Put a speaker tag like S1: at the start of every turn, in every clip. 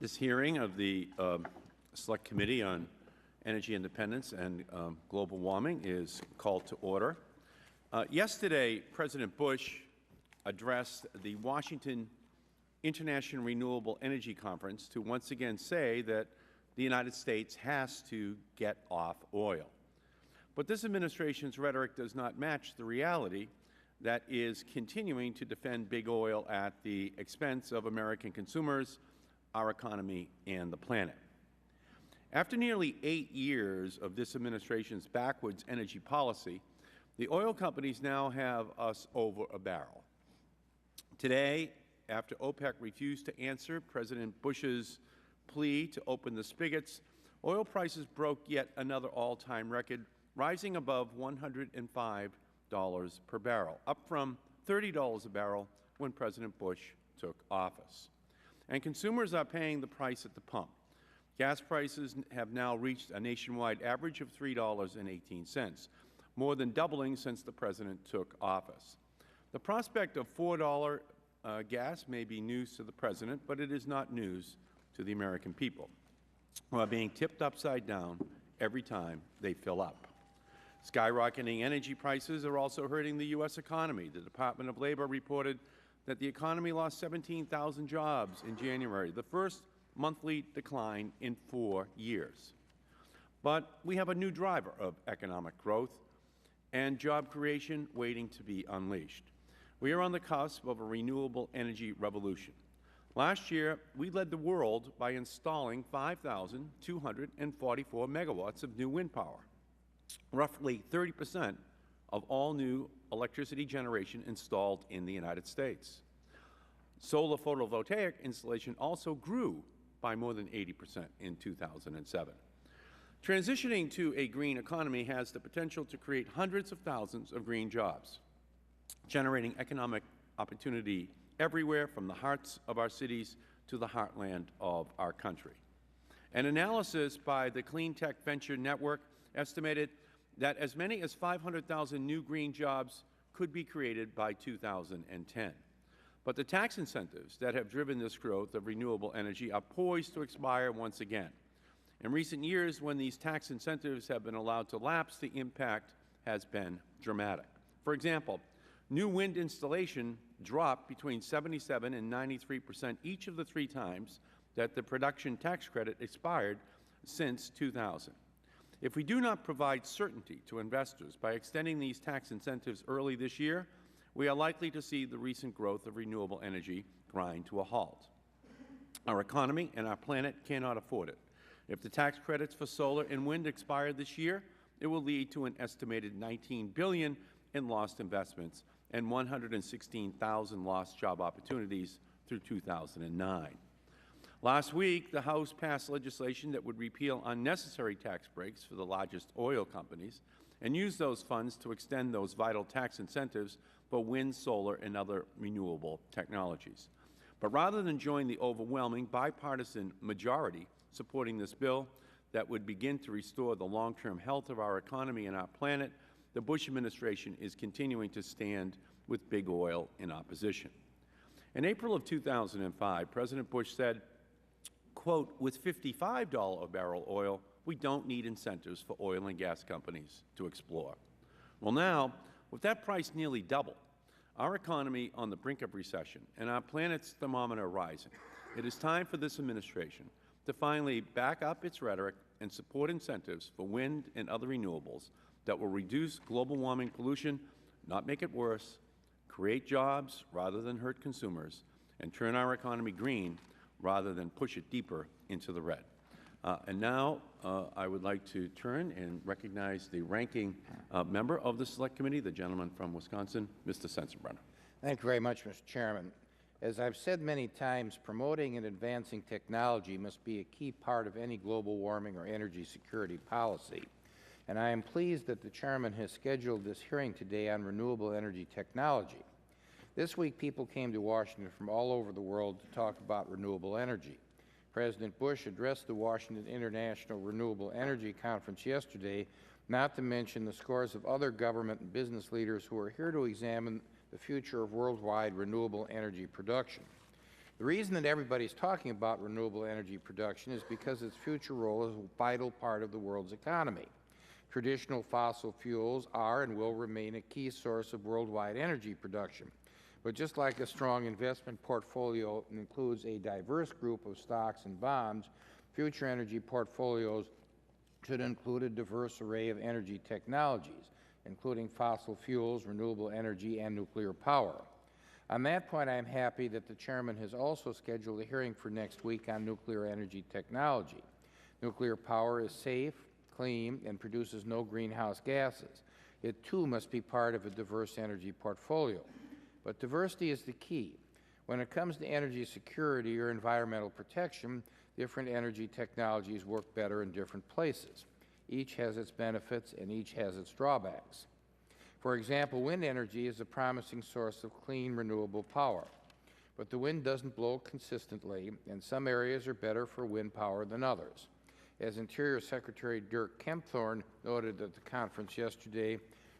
S1: This hearing of the Select Committee on Energy Independence and Global Warming is called to order. Yesterday, President Bush addressed the Washington International Renewable Energy Conference to once again say that the United States has to get off oil. But this administration's rhetoric does not match the reality that is continuing to defend big oil at the expense of American consumers, our economy, and the planet. After nearly 8 years of this administration's backwards energy policy, the oil companies now have us over a barrel. Today, after OPEC refused to answer President Bush's plea to open the spigots, oil prices broke yet another all-time record, rising above $105 per barrel, up from $30 a barrel when President Bush took office. And consumers are paying the price at the pump. Gas prices have now reached a nationwide average of $3.18, more than doubling since the President took office. The prospect of $4 gas may be news to the President, but it is not news to the American people, who are being tipped upside down every time they fill up. Skyrocketing energy prices are also hurting the U.S. economy. The Department of Labor reported that the economy lost 17,000 jobs in January, the first monthly decline in 4 years. But we have a new driver of economic growth and job creation waiting to be unleashed. We are on the cusp of a renewable energy revolution. Last year, we led the world by installing 5,244 megawatts of new wind power, roughly 30% of all new electricity generation installed in the United States. Solar photovoltaic installation also grew by more than 80% in 2007. Transitioning to a green economy has the potential to create hundreds of thousands of green jobs, generating economic opportunity everywhere from the hearts of our cities to the heartland of our country. An analysis by the Cleantech Venture Network estimated that as many as 500,000 new green jobs could be created by 2010. But the tax incentives that have driven this growth of renewable energy are poised to expire once again. In recent years, when these tax incentives have been allowed to lapse, the impact has been dramatic. For example, new wind installation dropped between 77 and 93% each of the 3 times that the production tax credit expired since 2000. If we do not provide certainty to investors by extending these tax incentives early this year, we are likely to see the recent growth of renewable energy grind to a halt. Our economy and our planet cannot afford it. If the tax credits for solar and wind expire this year, it will lead to an estimated $19 billion in lost investments and 116,000 lost job opportunities through 2009. Last week, the House passed legislation that would repeal unnecessary tax breaks for the largest oil companies and use those funds to extend those vital tax incentives for wind, solar, and other renewable technologies. But rather than join the overwhelming bipartisan majority supporting this bill that would begin to restore the long-term health of our economy and our planet, the Bush administration is continuing to stand with big oil in opposition. In April of 2005, President Bush said, quote, "With $55 a barrel oil, we don't need incentives for oil and gas companies to explore." Well, now, with that price nearly double, our economy on the brink of recession, and our planet's thermometer rising, it is time for this administration to finally back up its rhetoric and support incentives for wind and other renewables that will reduce global warming pollution, not make it worse, create jobs rather than hurt consumers, and turn our economy green rather than push it deeper into the red. And now I would like to turn and recognize the ranking member of the Select Committee, the gentleman from Wisconsin, Mr. Sensenbrenner.
S2: Thank you very much, Mr. Chairman. As I've said many times, promoting and advancing technology must be a key part of any global warming or energy security policy. And I am pleased that the Chairman has scheduled this hearing today on renewable energy technology. This week, people came to Washington from all over the world to talk about renewable energy. President Bush addressed the Washington International Renewable Energy Conference yesterday, not to mention the scores of other government and business leaders who are here to examine the future of worldwide renewable energy production. The reason that everybody is talking about renewable energy production is because its future role is a vital part of the world's economy. Traditional fossil fuels are and will remain a key source of worldwide energy production. But just like a strong investment portfolio includes a diverse group of stocks and bonds, future energy portfolios should include a diverse array of energy technologies, including fossil fuels, renewable energy, and nuclear power. On that point, I am happy that the Chairman has also scheduled a hearing for next week on nuclear energy technology. Nuclear power is safe, clean, and produces no greenhouse gases. It, too, must be part of a diverse energy portfolio. But diversity is the key. When it comes to energy security or environmental protection, different energy technologies work better in different places. Each has its benefits and each has its drawbacks. For example, wind energy is a promising source of clean, renewable power. But the wind doesn't blow consistently, and some areas are better for wind power than others. As Interior Secretary Dirk Kempthorne noted at the conference yesterday,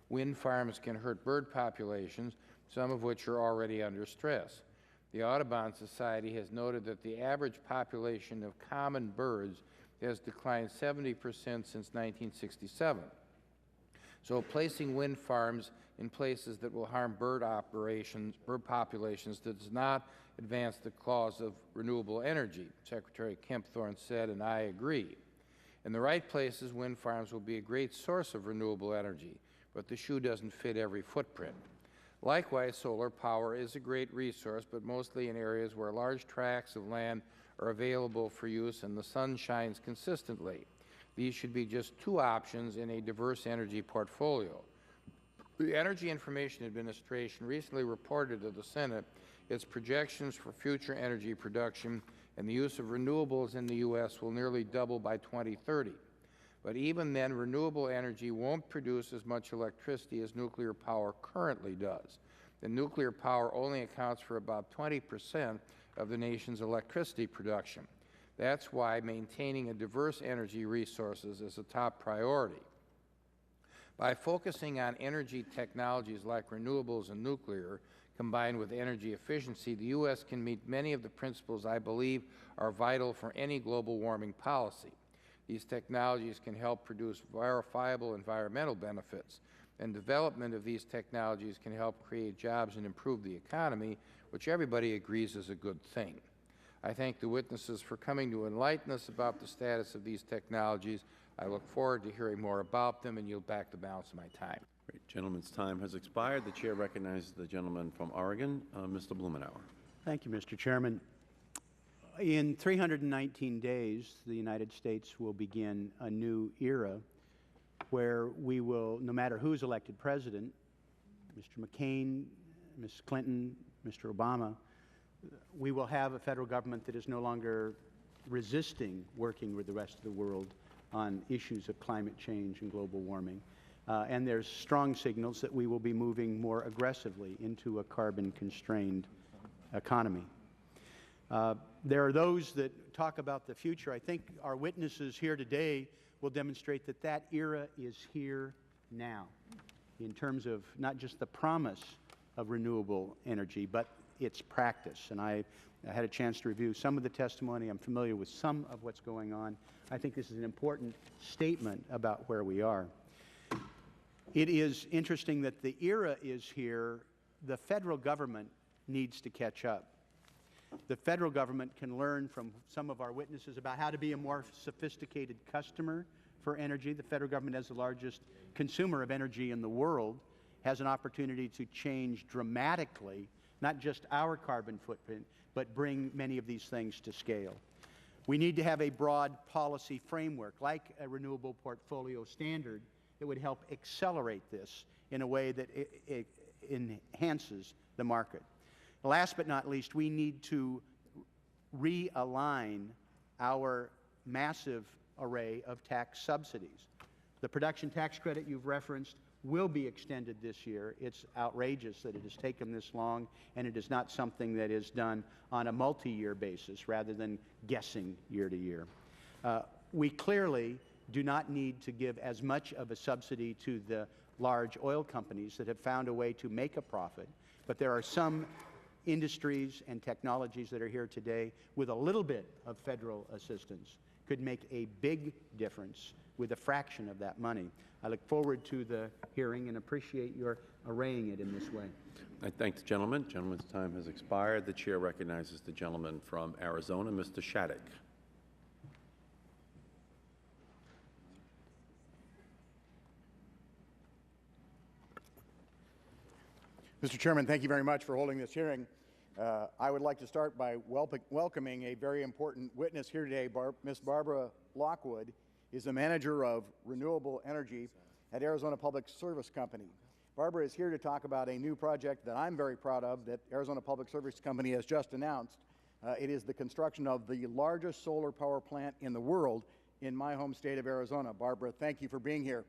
S2: wind farms can hurt bird populations, some of which are already under stress. The Audubon Society has noted that the average population of common birds has declined 70% since 1967. So placing wind farms in places that will harm bird populations does not advance the cause of renewable energy, Secretary Kempthorne said, and I agree. In the right places, wind farms will be a great source of renewable energy, but the shoe doesn't fit every footprint. Likewise, solar power is a great resource, but mostly in areas where large tracts of land are available for use and the sun shines consistently. These should be just two options in a diverse energy portfolio. The Energy Information Administration recently reported to the Senate its projections for future energy production, and the use of renewables in the U.S. will nearly double by 2030. But even then, renewable energy won't produce as much electricity as nuclear power currently does. And nuclear power only accounts for about 20% of the nation's electricity production. That's why maintaining a diverse energy resources is a top priority. By focusing on energy technologies like renewables and nuclear, combined with energy efficiency, the U.S. can meet many of the principles I believe are vital for any global warming policy. These technologies can help produce verifiable environmental benefits, and development of these technologies can help create jobs and improve the economy, which everybody agrees is a good thing. I thank the witnesses for coming to enlighten us about the status of these technologies. I look forward to hearing more about them and yield back the balance of my time.
S1: Great. Gentleman's time has expired. The Chair recognizes the gentleman from Oregon, Mr. Blumenauer.
S3: Thank you, Mr. Chairman. In 319 days, the United States will begin a new era where we will, no matter who is elected president, Mr. McCain, Ms. Clinton, Mr. Obama, we will have a federal government that is no longer resisting working with the rest of the world on issues of climate change and global warming. And there's strong signals that we will be moving more aggressively into a carbon-constrained economy. There are those that talk about the future. I think our witnesses here today will demonstrate that that era is here now in terms of not just the promise of renewable energy, but its practice. And I had a chance to review some of the testimony. I'm familiar with some of what's going on. I think this is an important statement about where we are. It is interesting that the era is here. The federal government needs to catch up. The federal government can learn from some of our witnesses about how to be a more sophisticated customer for energy. The federal government, as the largest consumer of energy in the world, has an opportunity to change dramatically, not just our carbon footprint, but bring many of these things to scale. We need to have a broad policy framework, like a renewable portfolio standard, that would help accelerate this in a way that it enhances the market. Last but not least, we need to realign our massive array of tax subsidies. The production tax credit you've referenced will be extended this year. It's outrageous that it has taken this long, and it is not something that is done on a multi-year basis rather than guessing year to year. We clearly do not need to give as much of a subsidy to the large oil companies that have found a way to make a profit, but there are some industries and technologies that are here today, with a little bit of federal assistance, could make a big difference with a fraction of that money. I look forward to the hearing and appreciate your arraying it in this way.
S1: I thank the gentleman. The gentleman's time has expired. The chair recognizes the gentleman from Arizona, Mr. Shattuck.
S4: Mr. Chairman, thank you very much for holding this hearing. I would like to start by welcoming a very important witness here today. Ms. Barbara Lockwood is the manager of Renewable Energy at Arizona Public Service Company. Barbara is here to talk about a new project that I'm very proud of that Arizona Public Service Company has just announced. It is the construction of the largest solar power plant in the world in my home state of Arizona. Barbara, thank you for being here.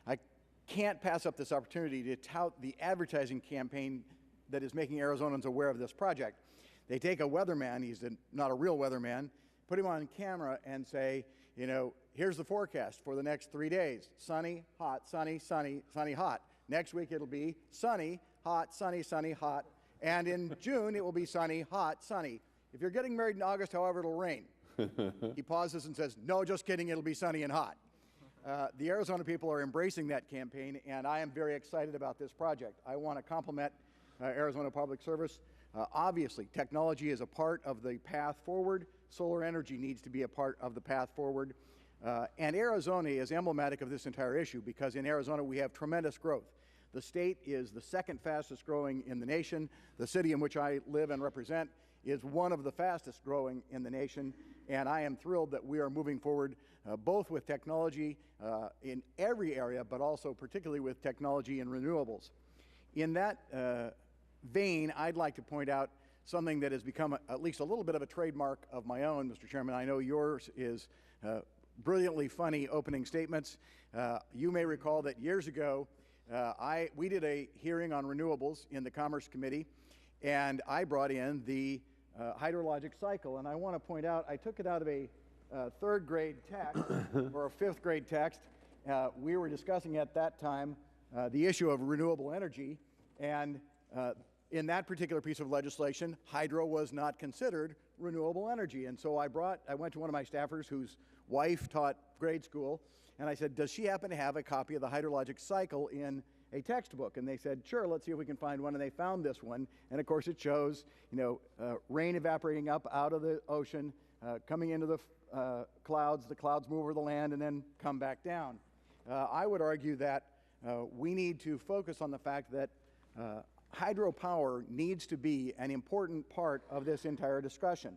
S4: I can't pass up this opportunity to tout the advertising campaign that is making Arizonans aware of this project. They take a weatherman, he's not a real weatherman, put him on camera and say, you know, here's the forecast for the next 3 days. Sunny, hot, sunny, sunny, sunny, hot. Next week it'll be sunny, hot, sunny, sunny, hot. And in June it will be sunny, hot, sunny. If you're getting married in August, however, it'll rain. He pauses and says, no, just kidding, it'll be sunny and hot. The Arizona people are embracing that campaign, and I am very excited about this project. I want to compliment Arizona Public Service. Obviously, technology is a part of the path forward. Solar energy needs to be a part of the path forward. And Arizona is emblematic of this entire issue because in Arizona we have tremendous growth. The state is the second fastest growing in the nation. The city in which I live and represent is one of the fastest growing in the nation. And I am thrilled that we are moving forward both with technology in every area, but also particularly with technology in renewables. In that vein, I'd like to point out something that has become at least a little bit of a trademark of my own, Mr. Chairman. I know yours is brilliantly funny opening statements. You may recall that years ago, we did a hearing on renewables in the Commerce Committee, and I brought in the hydrologic cycle. And I want to point out, I took it out of a third grade text or a fifth grade text. We were discussing at that time the issue of renewable energy, and in that particular piece of legislation, hydro was not considered renewable energy. And so I went to one of my staffers whose wife taught grade school, and I said, does she happen to have a copy of the hydrologic cycle in a textbook? And they said, sure, let's see if we can find one. And they found this one. And of course it shows, you know, rain evaporating up out of the ocean, coming into the clouds move over the land and then come back down. I would argue that we need to focus on the fact that hydropower needs to be an important part of this entire discussion.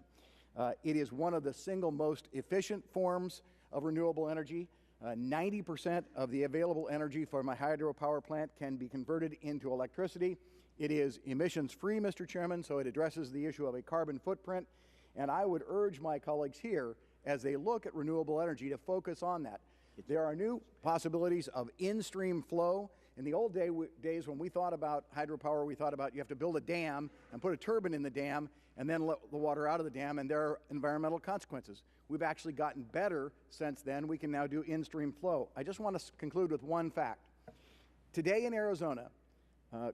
S4: It is one of the single most efficient forms of renewable energy. 90% of the available energy from a hydropower plant can be converted into electricity. It is emissions-free, Mr. Chairman, so it addresses the issue of a carbon footprint. And I would urge my colleagues here, as they look at renewable energy, to focus on that. There are new possibilities of in-stream flow. In the old days when we thought about hydropower, we thought about you have to build a dam and put a turbine in the dam and then let the water out of the dam, and there are environmental consequences. We've actually gotten better since then. We can now do in-stream flow. I just want to conclude with one fact. Today in Arizona,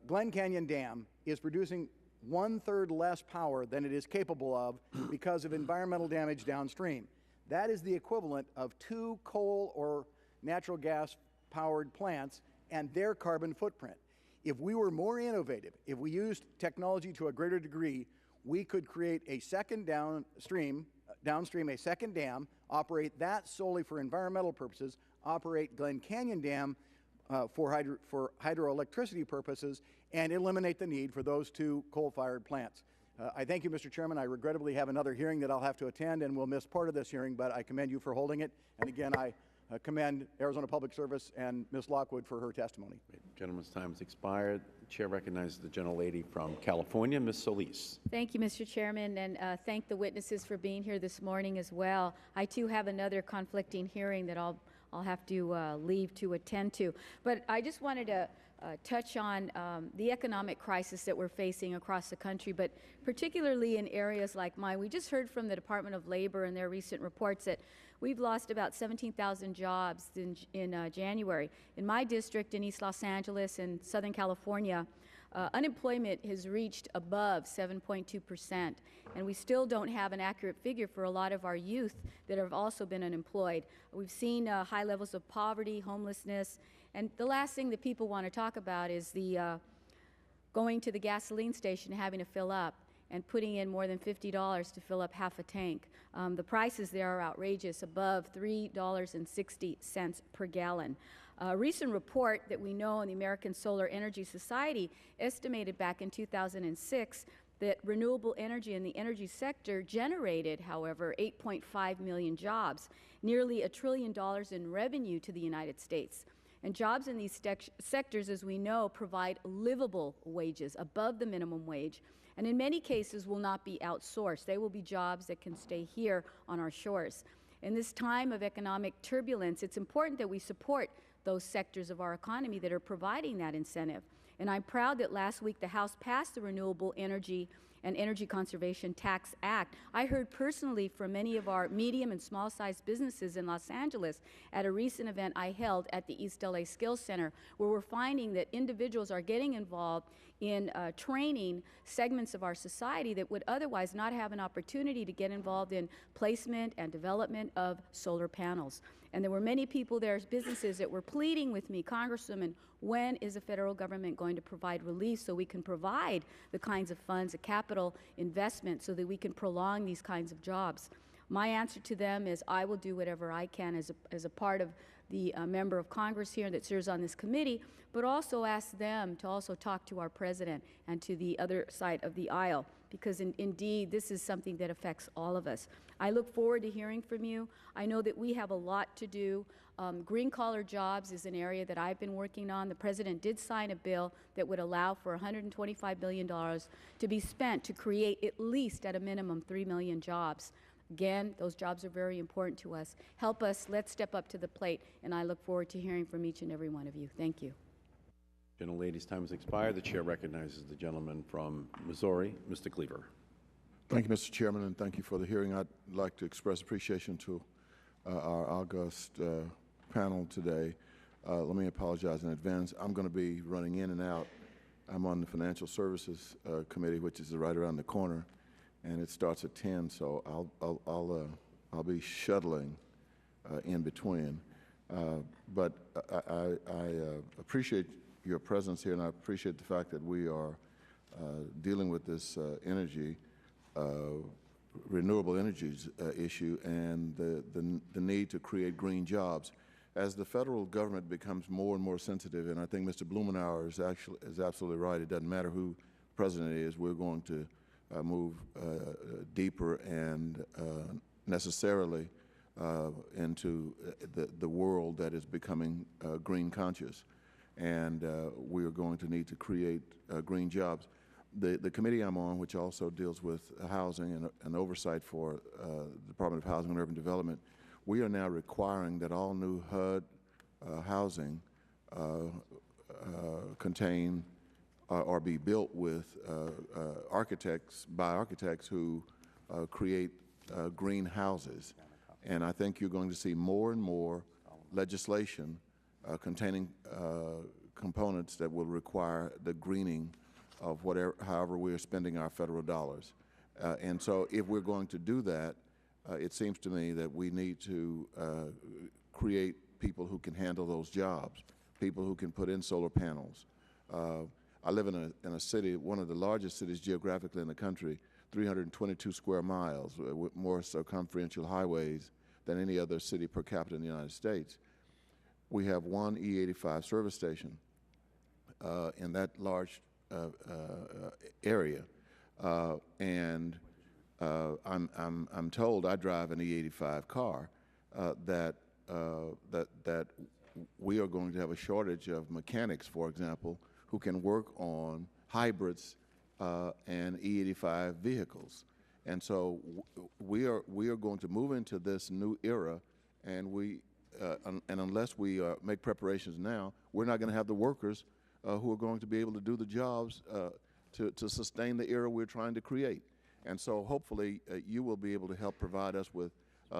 S4: Glen Canyon Dam is producing 1/3 less power than it is capable of because of environmental damage downstream. That is the equivalent of 2 coal or natural gas powered plants and their carbon footprint. If we were more innovative, if we used technology to a greater degree, we could create a second downstream a second dam, operate that solely for environmental purposes, operate Glen Canyon Dam for hydroelectricity purposes, and eliminate the need for those 2 coal-fired plants. I thank you, Mr. Chairman. I regrettably have another hearing that I'll have to attend and will miss part of this hearing, but I commend you for holding it. And again, I commend Arizona Public Service and Ms. Lockwood for her testimony.
S1: The gentleman's time has expired. The chair recognizes the gentlelady from California, Ms. Solis.
S5: Thank you, Mr. Chairman, and thank the witnesses for being here this morning as well. I, too, have another conflicting hearing that I'll have to leave to attend to. But I just wanted to touch on the economic crisis that we're facing across the country, but particularly in areas like mine. We just heard from the Department of Labor in their recent reports that we've lost about 17,000 jobs in January. In my district in East Los Angeles in Southern California, unemployment has reached above 7.2%, and we still don't have an accurate figure for a lot of our youth that have also been unemployed. We've seen high levels of poverty, homelessness, and the last thing that people want to talk about is the going to the gasoline station and having to fill up and putting in more than $50 to fill up half a tank. The prices there are outrageous, above $3.60 per gallon. A recent report that we know in the American Solar Energy Society estimated back in 2006 that renewable energy in the energy sector generated, however, 8.5 million jobs, nearly $1 trillion in revenue to the United States. And jobs in these sectors, as we know, provide livable wages above the minimum wage, and in many cases will not be outsourced. They will be jobs that can stay here on our shores. In this time of economic turbulence, it's important that we support those sectors of our economy that are providing that incentive. And I'm proud that last week the House passed the Renewable Energy and Energy Conservation Tax Act. I heard personally from many of our medium and small-sized businesses in Los Angeles at a recent event I held at the East LA Skills Center, where we're finding that individuals are getting involved in training segments of our society that would otherwise not have an opportunity to get involved in placement and development of solar panels. And there were many people there, businesses, that were pleading with me, Congresswoman, when is the federal government going to provide relief so we can provide the kinds of funds, a capital investment, so that we can prolong these kinds of jobs? My answer to them is I will do whatever I can as a part of the member of Congress here that serves on this committee, but also ask them to also talk to our president and to the other side of the aisle, because indeed this is something that affects all of us. I look forward to hearing from you. I know that we have a lot to do. Green-collar jobs is an area that I've been working on. The President did sign a bill that would allow for $125 billion to be spent to create at least, at a minimum, 3 million jobs. Again, those jobs are very important to us. Help us. Let's step up to the plate, and I look forward to hearing from each and every one of you. Thank you.
S1: Gentlelady's time has expired. The Chair recognizes the gentleman from Missouri, Mr. Cleaver.
S6: Thank you, Mr. Chairman, and thank you for the hearing. I'd like to express appreciation to our august panel today. Let me apologize in advance. I'm going to be running in and out. I'm on the Financial Services Committee, which is right around the corner, and it starts at 10, so I'll be shuttling in between. But I appreciate your presence here, and I appreciate the fact that we are dealing with this renewable energy issue and the need to create green jobs. As the federal government becomes more and more sensitive, and I think Mr. Blumenauer is absolutely right, it doesn't matter who president is, we're going to move deeper and necessarily into the world that is becoming green conscious. And we are going to need to create green jobs. The committee I'm on, which also deals with housing and oversight for the Department of Housing and Urban Development, we are now requiring that all new HUD housing contain or be built with by architects who create green houses. And I think you're going to see more and more legislation containing components that will require the greening of however we are spending our federal dollars. And so if we're going to do that, it seems to me that we need to create people who can handle those jobs, people who can put in solar panels. I live in a city, one of the largest cities geographically in the country, 322 square miles, with more circumferential highways than any other city per capita in the United States. We have one E85 service station in that large area, and I'm told, I drive an E85 car, that we are going to have a shortage of mechanics, for example, who can work on hybrids and E85 vehicles. And so we are going to move into this new era, and unless we make preparations now, we're not going to have the workers who are going to be able to do the jobs to sustain the era we're trying to create. And so hopefully you will be able to help provide us with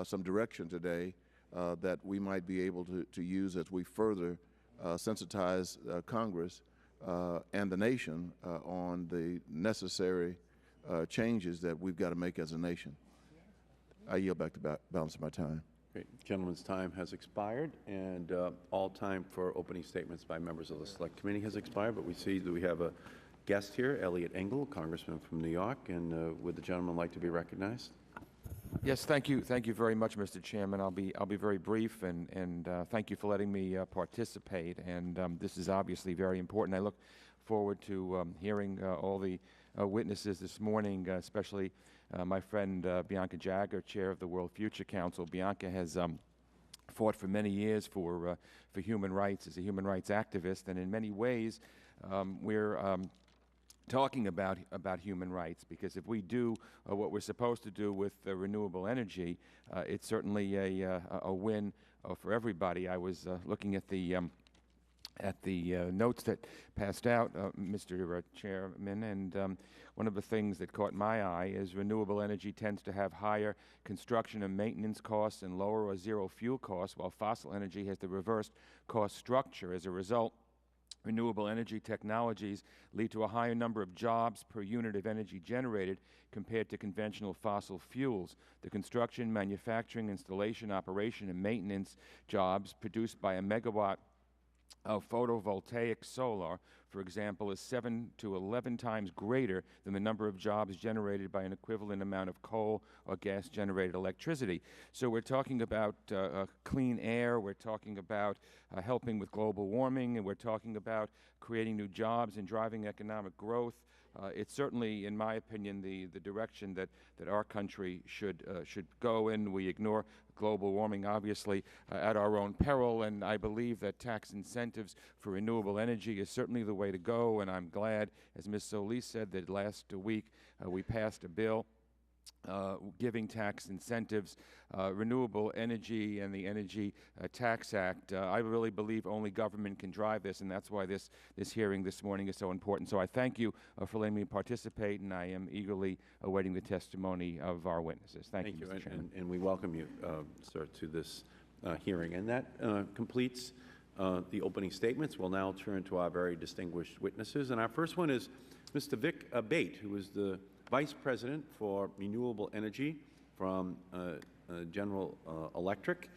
S6: some direction today that we might be able to use as we further sensitize Congress and the nation on the necessary changes that we've got to make as a nation. I yield back to balance of my time.
S1: Great. Gentleman's time has expired, and all time for opening statements by members of the Select Committee has expired, but we see that we have a guest here, Elliot Engel, Congressman from New York, and would the gentleman like to be recognized?
S7: Yes, thank you very much, Mr. Chairman. I'll be very brief, and thank you for letting me participate. And this is obviously very important. I look forward to hearing all the witnesses this morning, especially my friend Bianca Jagger, chair of the World Future Council. Bianca has fought for many years for human rights as a human rights activist, and in many ways, we're talking about human rights, because if we do what we're supposed to do with renewable energy, it's certainly a win for everybody. I was looking at the notes that passed out, Mr. Chairman, and one of the things that caught my eye is renewable energy tends to have higher construction and maintenance costs and lower or zero fuel costs, while fossil energy has the reversed cost structure. As a result, renewable energy technologies lead to a higher number of jobs per unit of energy generated compared to conventional fossil fuels. The construction, manufacturing, installation, operation, and maintenance jobs produced by a megawatt of photovoltaic solar, for example, is 7 to 11 times greater than the number of jobs generated by an equivalent amount of coal or gas-generated electricity. So we're talking about clean air, we're talking about helping with global warming, and we're talking about creating new jobs and driving economic growth. It's certainly, in my opinion, the direction that our country should go in. We ignore global warming, obviously, at our own peril, and I believe that tax incentives for renewable energy is certainly the way to go, and I'm glad, as Ms. Solis said, that last week we passed a bill giving tax incentives, renewable energy, and the Energy Tax Act. I really believe only government can drive this, and that's why this hearing this morning is so important. So I thank you for letting me participate, and I am eagerly awaiting the testimony of our witnesses. Thank you, Mr. Chairman.
S1: And we welcome you, sir, to this hearing. And that completes the opening statements. We'll now turn to our very distinguished witnesses. And our first one is Mr. Vic Abate, who is the Vice President for Renewable Energy from General Electric.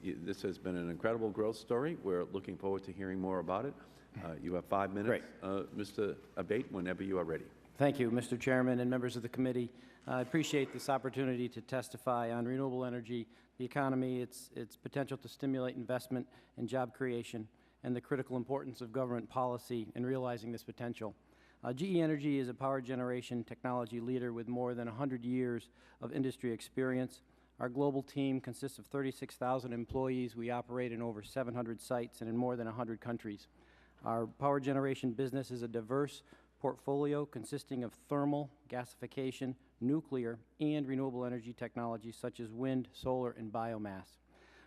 S1: This has been an incredible growth story. We're looking forward to hearing more about it. You have 5 minutes, Mr. Abate, whenever you are ready.
S8: Thank you, Mr. Chairman and members of the committee. I appreciate this opportunity to testify on renewable energy, the economy, its potential to stimulate investment and job creation, and the critical importance of government policy in realizing this potential. GE Energy is a power generation technology leader with more than 100 years of industry experience. Our global team consists of 36,000 employees. We operate in over 700 sites and in more than 100 countries. Our power generation business is a diverse portfolio consisting of thermal, gasification, nuclear, and renewable energy technologies such as wind, solar, and biomass.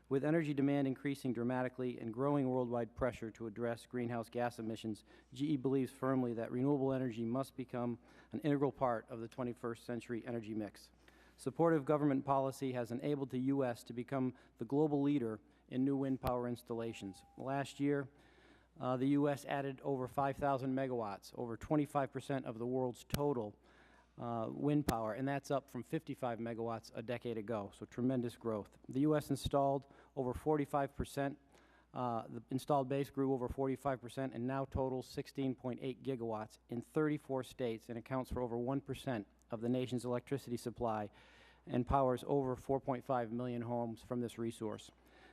S8: With energy demand increasing dramatically and growing worldwide pressure to address greenhouse gas emissions, GE believes firmly that renewable energy must become an integral part of the 21st century energy mix. Supportive government policy has enabled the U.S. to become the global leader in new wind power installations. Last year, the U.S. added over 5,000 megawatts, over 25% of the world's total wind power, and that's up from 55 megawatts a decade ago, so tremendous growth. The U.S. installed over 45%. The installed base grew over 45% and now totals 16.8 gigawatts in 34 states and accounts for over 1% of the nation's electricity supply and powers over 4.5 million homes from this resource.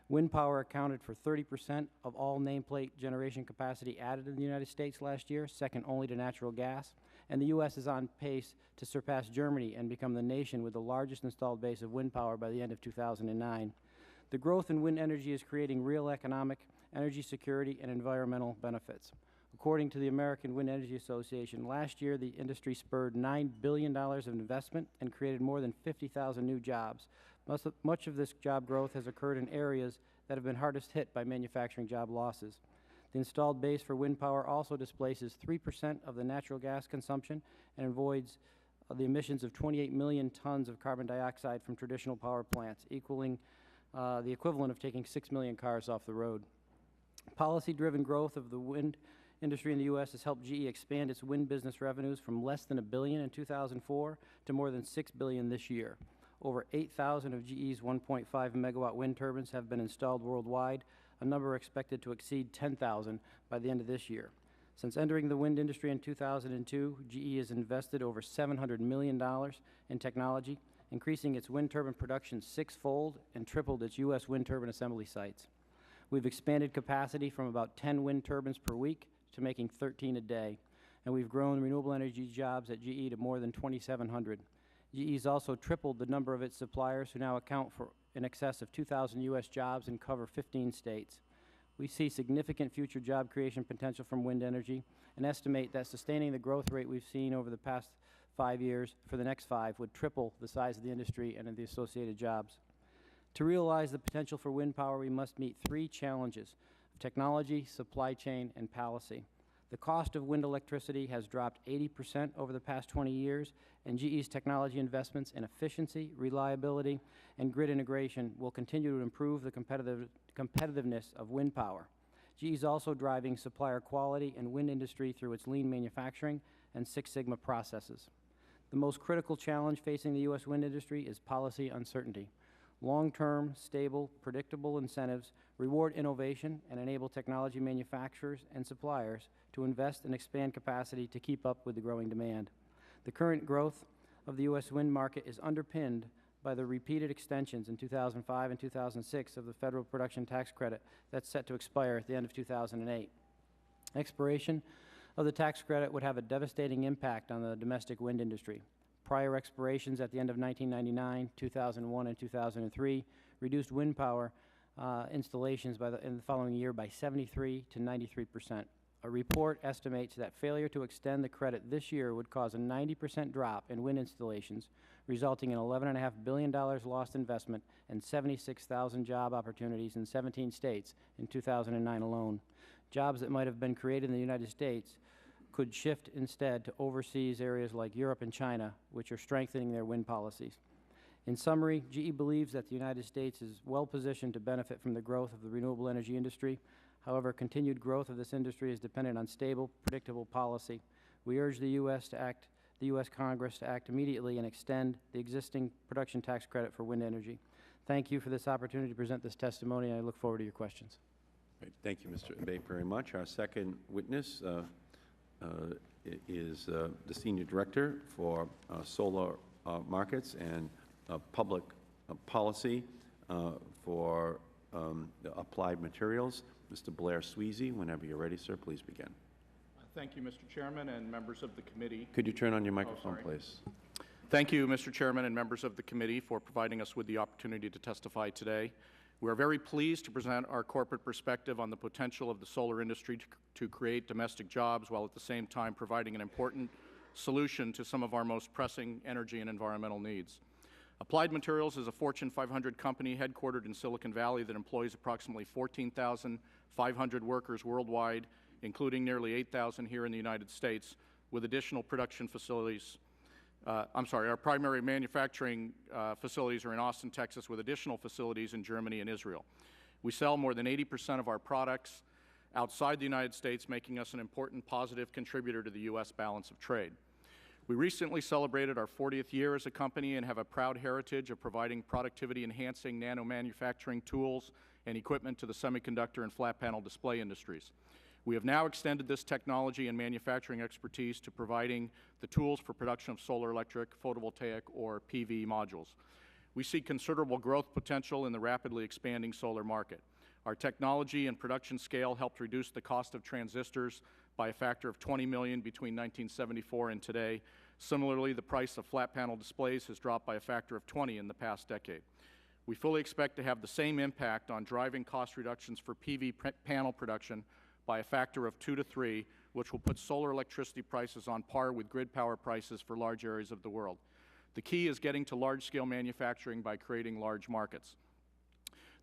S8: Wind power accounted for 30% of all nameplate generation capacity added in the United States last year, second only to natural gas. And the U.S. is on pace to surpass Germany and become the nation with the largest installed base of wind power by the end of 2009. The growth in wind energy is creating real economic, energy security, and environmental benefits. According to the American Wind Energy Association, last year the industry spurred $9 billion of investment and created more than 50,000 new jobs. Much of this job growth has occurred in areas that have been hardest hit by manufacturing job losses. The installed base for wind power also displaces 3% of the natural gas consumption and avoids the emissions of 28 million tons of carbon dioxide from traditional power plants, equaling the equivalent of taking 6 million cars off the road. Policy-driven growth of the wind industry in the U.S. has helped GE expand its wind business revenues from less than $1 billion in 2004 to more than $6 billion this year. Over 8,000 of GE's 1.5 megawatt wind turbines have been installed worldwide, a number expected to exceed 10,000 by the end of this year. Since entering the wind industry in 2002, GE has invested over $700 million in technology, increasing its wind turbine production six-fold and tripled its U.S. wind turbine assembly sites. We've expanded capacity from about 10 wind turbines per week to making 13 a day, and we've grown renewable energy jobs at GE to more than 2,700. GE's also tripled the number of its suppliers, who now account for in excess of 2,000 U.S. jobs and cover 15 states. We see significant future job creation potential from wind energy and estimate that sustaining the growth rate we've seen over the past 5 years for the next 5 would triple the size of the industry and the associated jobs. To realize the potential for wind power, we must meet 3 challenges: technology, supply chain, and policy. The cost of wind electricity has dropped 80% over the past 20 years, and GE's technology investments in efficiency, reliability, and grid integration will continue to improve the competitiveness of wind power. GE is also driving supplier quality in wind industry through its lean manufacturing and Six Sigma processes. The most critical challenge facing the U.S. wind industry is policy uncertainty. Long-term, stable, predictable incentives reward innovation and enable technology manufacturers and suppliers to invest and expand capacity to keep up with the growing demand. The current growth of the U.S. wind market is underpinned by the repeated extensions in 2005 and 2006 of the federal production tax credit that's set to expire at the end of 2008. Expiration of the tax credit would have a devastating impact on the domestic wind industry. Prior expirations at the end of 1999, 2001, and 2003 reduced wind power installations in the following year by 73 to 93%. A report estimates that failure to extend the credit this year would cause a 90% drop in wind installations, resulting in $11.5 billion lost investment and 76,000 job opportunities in 17 states in 2009 alone. Jobs that might have been created in the United States could shift instead to overseas areas like Europe and China, which are strengthening their wind policies. In summary, GE believes that the United States is well positioned to benefit from the growth of the renewable energy industry. However, continued growth of this industry is dependent on stable, predictable policy. We urge the U.S. Congress to act immediately and extend the existing production tax credit for wind energy. Thank you for this opportunity to present this testimony, and I look forward to your questions.
S1: Great. Thank you, Mr. Abate, very much. Our second witness is the Senior Director for Solar Markets and Public Policy for Applied Materials, Mr. Blair Sweezey. Whenever you're ready, sir, please begin.
S9: Thank you, Mr. Chairman and members of the committee.
S1: Could you turn on your microphone, please?
S9: Thank you, Mr. Chairman and members of the committee, for providing us with the opportunity to testify today. We are very pleased to present our corporate perspective on the potential of the solar industry to create domestic jobs, while at the same time providing an important solution to some of our most pressing energy and environmental needs. Applied Materials is a Fortune 500 company headquartered in Silicon Valley that employs approximately 14,500 workers worldwide, including nearly 8,000 here in the United States, with additional production facilities. Our primary manufacturing facilities are in Austin, Texas, with additional facilities in Germany and Israel. We sell more than 80% of our products outside the United States, making us an important positive contributor to the U.S. balance of trade. We recently celebrated our 40th year as a company and have a proud heritage of providing productivity-enhancing nano-manufacturing tools and equipment to the semiconductor and flat panel display industries. We have now extended this technology and manufacturing expertise to providing the tools for production of solar electric, photovoltaic, or PV modules. We see considerable growth potential in the rapidly expanding solar market. Our technology and production scale helped reduce the cost of transistors by a factor of 20 million between 1974 and today. Similarly, the price of flat panel displays has dropped by a factor of 20 in the past decade. We fully expect to have the same impact on driving cost reductions for PV panel production by a factor of 2 to 3, which will put solar electricity prices on par with grid power prices for large areas of the world. The key is getting to large-scale manufacturing by creating large markets.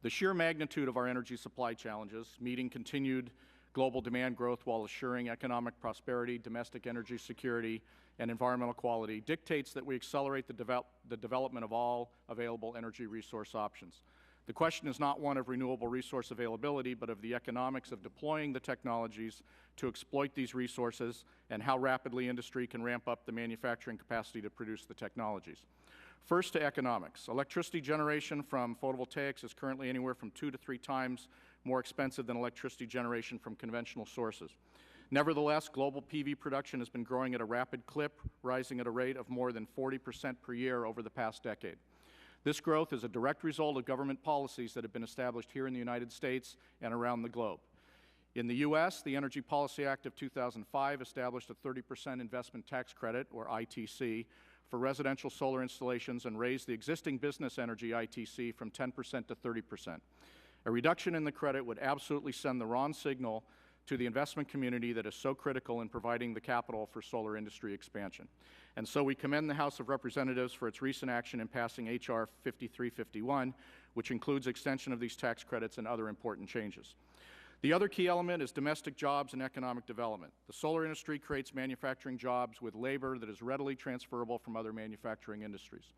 S9: The sheer magnitude of our energy supply challenges, meeting continued global demand growth while assuring economic prosperity, domestic energy security, and environmental quality, dictates that we accelerate the development of all available energy resource options. The question is not one of renewable resource availability, but of the economics of deploying the technologies to exploit these resources and how rapidly industry can ramp up the manufacturing capacity to produce the technologies. First, to economics. Electricity generation from photovoltaics is currently anywhere from 2 to 3 times more expensive than electricity generation from conventional sources. Nevertheless, global PV production has been growing at a rapid clip, rising at a rate of more than 40% per year over the past decade. This growth is a direct result of government policies that have been established here in the United States and around the globe. In the U.S., the Energy Policy Act of 2005 established a 30% investment tax credit, or ITC, for residential solar installations and raised the existing business energy ITC from 10% to 30%. A reduction in the credit would absolutely send the wrong signal to the investment community that is so critical in providing the capital for solar industry expansion. And so we commend the House of Representatives for its recent action in passing H.R. 5351, which includes extension of these tax credits and other important changes. The other key element is domestic jobs and economic development. The solar industry creates manufacturing jobs with labor that is readily transferable from other manufacturing industries.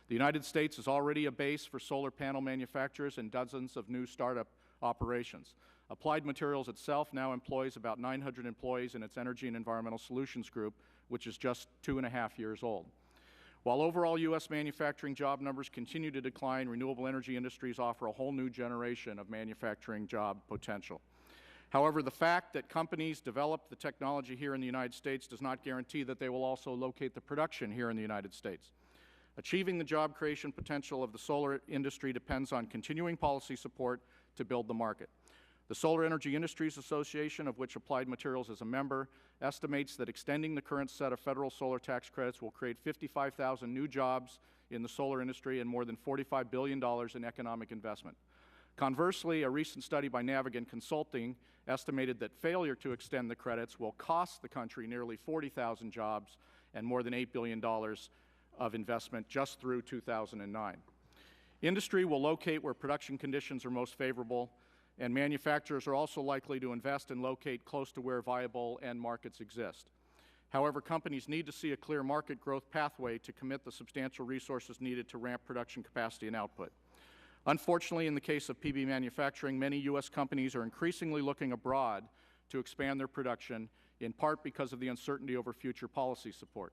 S9: The United States is already a base for solar panel manufacturers and dozens of new startup operations. Applied Materials itself now employs about 900 employees in its Energy and Environmental Solutions Group, which is just 2.5 years old. While overall U.S. manufacturing job numbers continue to decline, renewable energy industries offer a whole new generation of manufacturing job potential. However, the fact that companies develop the technology here in the United States does not guarantee that they will also locate the production here in the United States. Achieving the job creation potential of the solar industry depends on continuing policy support to build the market. The Solar Energy Industries Association, of which Applied Materials is a member, estimates that extending the current set of federal solar tax credits will create 55,000 new jobs in the solar industry and more than $45 billion in economic investment. Conversely, a recent study by Navigant Consulting estimated that failure to extend the credits will cost the country nearly 40,000 jobs and more than $8 billion of investment just through 2009. Industry will locate where production conditions are most favorable, and manufacturers are also likely to invest and locate close to where viable end markets exist. However, companies need to see a clear market growth pathway to commit the substantial resources needed to ramp production capacity and output. Unfortunately, in the case of PV manufacturing, many U.S. companies are increasingly looking abroad to expand their production, in part because of the uncertainty over future policy support.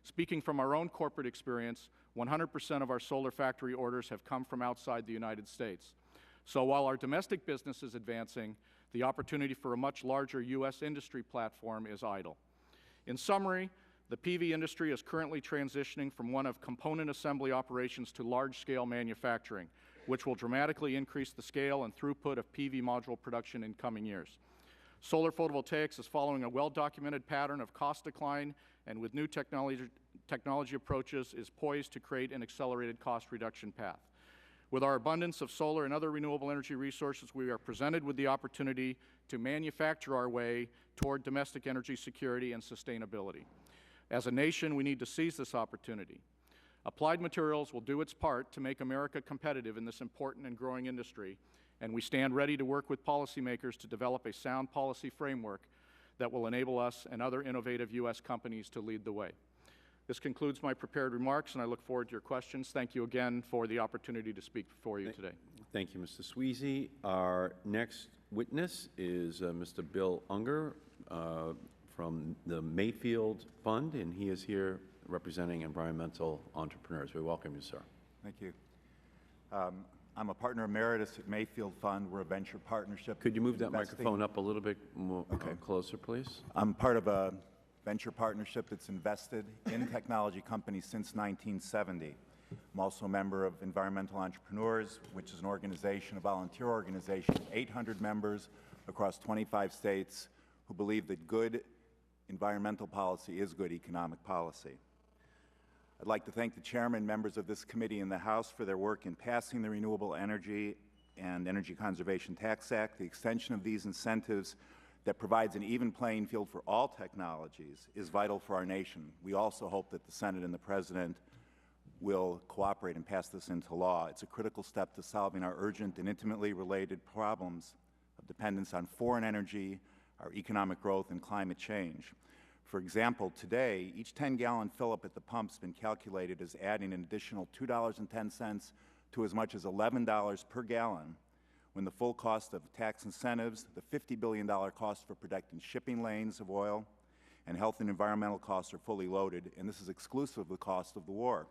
S9: Speaking from our own corporate experience, 100% of our solar factory orders have come from outside the United States. So while our domestic business is advancing, the opportunity for a much larger U.S. industry platform is idle. In summary, the PV industry is currently transitioning from one of component assembly operations to large-scale manufacturing, which will dramatically increase the scale and throughput of PV module production in coming years. Solar photovoltaics is following a well-documented pattern of cost decline, and with new technology approaches is poised to create an accelerated cost reduction path. With our abundance of solar and other renewable energy resources, we are presented with the opportunity to manufacture our way toward domestic energy security and sustainability. As a nation, we need to seize this opportunity. Applied Materials will do its part to make America competitive in this important and growing industry, and we stand ready to work with policymakers to develop a sound policy framework that will enable us and other innovative U.S. companies to lead the way. This concludes my prepared remarks, and I look forward to your questions. Thank you again for the opportunity to speak before you today.
S1: Thank you, Mr. Sweezey. Our next witness is Mr. Bill Unger from the Mayfield Fund, and he is here representing environmental entrepreneurs. We welcome you, sir.
S10: Thank you. I'm a partner emeritus at Mayfield Fund. We're a venture partnership.
S1: Could you move that microphone up a little bit more closer, please?
S10: I'm part of a venture partnership that's invested in technology companies since 1970. I'm also a member of Environmental Entrepreneurs, which is an organization, a volunteer organization, 800 members across 25 states who believe that good environmental policy is good economic policy. I'd like to thank the chairman, members of this committee in the House for their work in passing the Renewable Energy and Energy Conservation Tax Act. The extension of these incentives that provides an even playing field for all technologies is vital for our nation. We also hope that the Senate and the President will cooperate and pass this into law. It's a critical step to solving our urgent and intimately related problems of dependence on foreign energy, our economic growth, and climate change. For example, today, each 10-gallon fill-up at the pump has been calculated as adding an additional $2.10 to as much as $11 per gallon, when the full cost of tax incentives, the $50 billion cost for protecting shipping lanes of oil, and health and environmental costs are fully loaded, and this is exclusive of the cost of the war.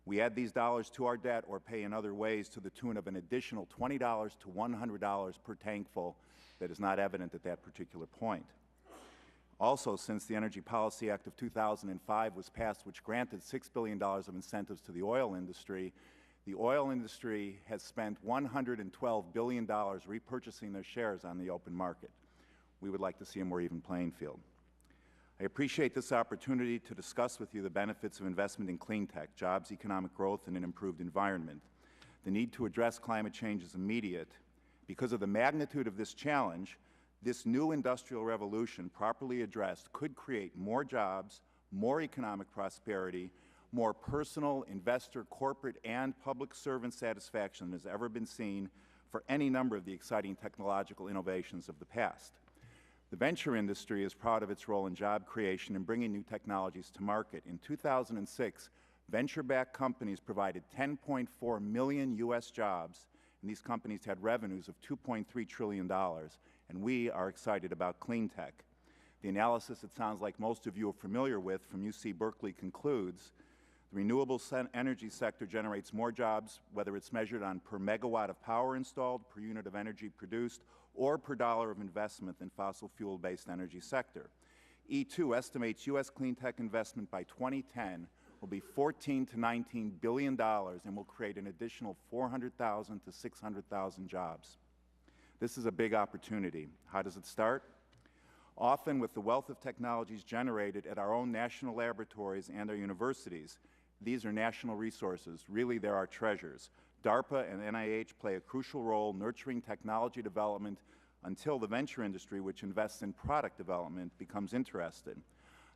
S10: We add these dollars to our debt or pay in other ways to the tune of an additional $20 to $100 per tankful that is not evident at that particular point. Also, since the Energy Policy Act of 2005 was passed, which granted $6 billion of incentives to the oil industry has spent $112 billion repurchasing their shares on the open market. We would like to see a more even playing field. I appreciate this opportunity to discuss with you the benefits of investment in clean tech, jobs, economic growth, and an improved environment. The need to address climate change is immediate. Because of the magnitude of this challenge, this new industrial revolution, properly addressed, could create more jobs, more economic prosperity, more personal, investor, corporate, and public servant satisfaction than has ever been seen for any number of the exciting technological innovations of the past. The venture industry is proud of its role in job creation and bringing new technologies to market. In 2006, venture-backed companies provided 10.4 million U.S. jobs, and these companies had revenues of $2.3 trillion, and we are excited about clean tech. The analysis, it sounds like most of you are familiar with, from UC Berkeley concludes, the renewable energy sector generates more jobs, whether it's measured on per megawatt of power installed, per unit of energy produced, or per dollar of investment than fossil fuel-based energy sector. E2 estimates U.S. clean tech investment by 2010 will be $14 to $19 billion and will create an additional 400,000 to 600,000 jobs. This is a big opportunity. How does it start? Often with the wealth of technologies generated at our own national laboratories and our universities. These are national resources. Really, they're our treasures. DARPA and NIH play a crucial role nurturing technology development until the venture industry, which invests in product development, becomes interested.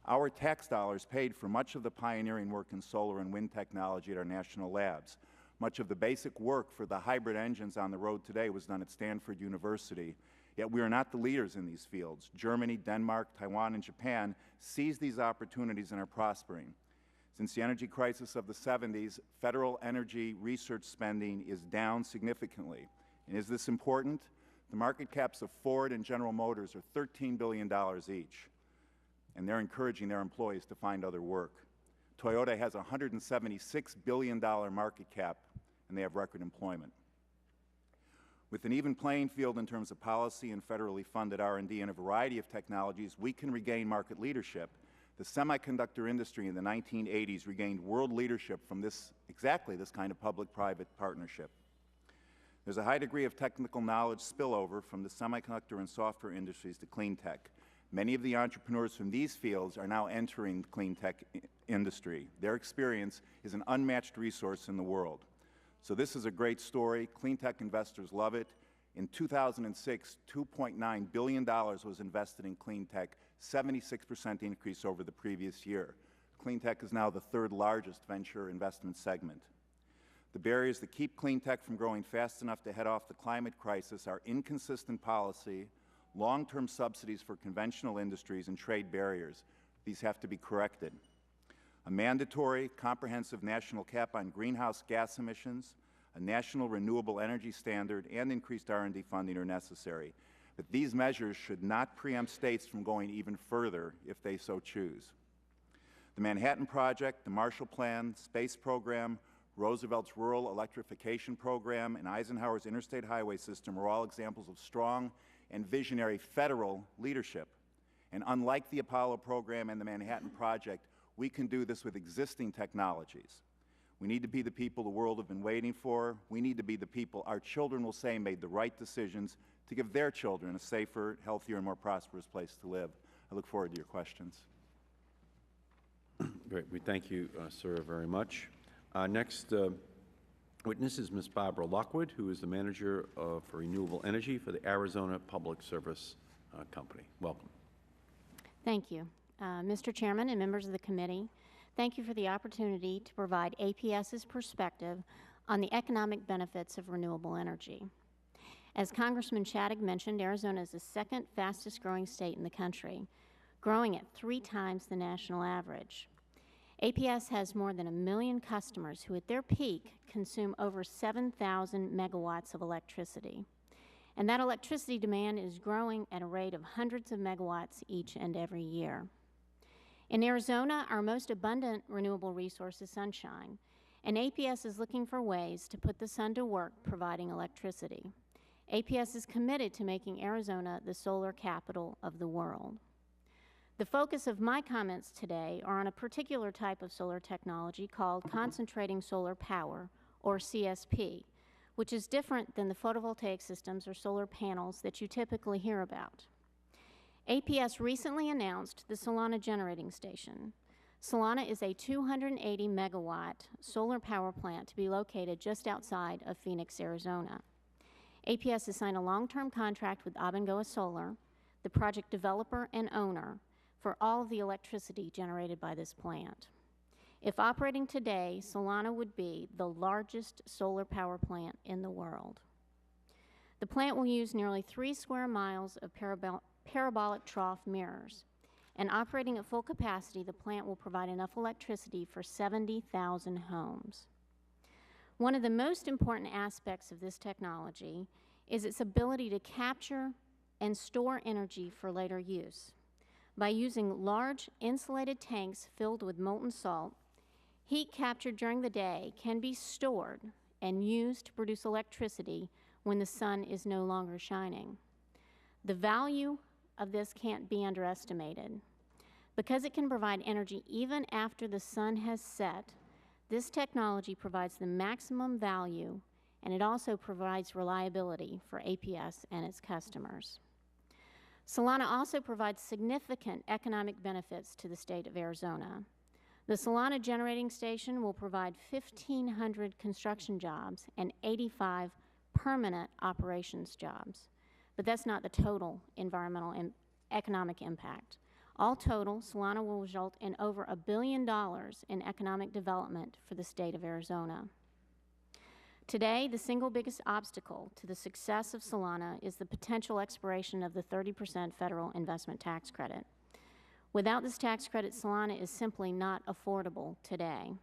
S10: Our tax dollars paid for much of the pioneering work in solar and wind technology at our national labs. Much of the basic work for the hybrid engines on the road today was done at Stanford University. Yet we are not the leaders in these fields. Germany, Denmark, Taiwan, and Japan seize these opportunities and are prospering. Since the energy crisis of the 70s, federal energy research spending is down significantly. And is this important? The market caps of Ford and General Motors are $13 billion each, and they're encouraging their employees to find other work. Toyota has a $176 billion market cap, and they have record employment. With an even playing field in terms of policy and federally funded R&D in a variety of technologies, we can regain market leadership. The semiconductor industry in the 1980s regained world leadership from exactly this kind of public-private partnership. There's a high degree of technical knowledge spillover from the semiconductor and software industries to clean tech. Many of the entrepreneurs from these fields are now entering the clean tech industry. Their experience is an unmatched resource in the world. So this is a great story. Clean tech investors love it. In 2006, $2.9 billion was invested in clean tech, 76% increase over the previous year. Clean tech is now the third largest venture investment segment. The barriers that keep clean tech from growing fast enough to head off the climate crisis are inconsistent policy, long-term subsidies for conventional industries, and trade barriers. These have to be corrected. A mandatory, comprehensive national cap on greenhouse gas emissions, a national renewable energy standard, and increased R&D funding are necessary. But these measures should not preempt states from going even further if they so choose. The Manhattan Project, the Marshall Plan, Space Program, Roosevelt's Rural Electrification Program, and Eisenhower's Interstate Highway System are all examples of strong and visionary federal leadership. And unlike the Apollo program and the Manhattan Project, we can do this with existing technologies. We need to be the people the world have been waiting for. We need to be the people our children will say made the right decisions to give their children a safer, healthier, and more prosperous place to live. I look forward to your questions.
S1: Great. We thank you, sir, very much. Next witness is Ms. Barbara Lockwood, who is the manager for renewable energy for the Arizona Public Service Company. Welcome.
S11: Thank you. Mr. Chairman and members of the committee, thank you for the opportunity to provide APS's perspective on the economic benefits of renewable energy. As Congressman Shadegg mentioned, Arizona is the second fastest growing state in the country, growing at 3 times the national average. APS has more than 1 million customers who at their peak consume over 7,000 megawatts of electricity. And that electricity demand is growing at a rate of hundreds of megawatts each and every year. In Arizona, our most abundant renewable resource is sunshine, and APS is looking for ways to put the sun to work providing electricity. APS is committed to making Arizona the solar capital of the world. The focus of my comments today are on a particular type of solar technology called concentrating solar power, or CSP, which is different than the photovoltaic systems or solar panels that you typically hear about. APS recently announced the Solana Generating Station. Solana is a 280 megawatt solar power plant to be located just outside of Phoenix, Arizona. APS has signed a long-term contract with Abengoa Solar, the project developer and owner, for all of the electricity generated by this plant. If operating today, Solana would be the largest solar power plant in the world. The plant will use nearly 3 square miles of parabolic trough mirrors, and operating at full capacity, the plant will provide enough electricity for 70,000 homes. One of the most important aspects of this technology is its ability to capture and store energy for later use. By using large insulated tanks filled with molten salt, heat captured during the day can be stored and used to produce electricity when the sun is no longer shining. The value of this can't be underestimated. Because it can provide energy even after the sun has set, this technology provides the maximum value, and it also provides reliability for APS and its customers. Solana also provides significant economic benefits to the state of Arizona. The Solana Generating Station will provide 1,500 construction jobs and 85 permanent operations jobs. But that's not the total environmental and economic impact. All total, Solana will result in over $1 billion in economic development for the state of Arizona. Today, the single biggest obstacle to the success of Solana is the potential expiration of the 30% federal investment tax credit. Without this tax credit, Solana is simply not affordable today.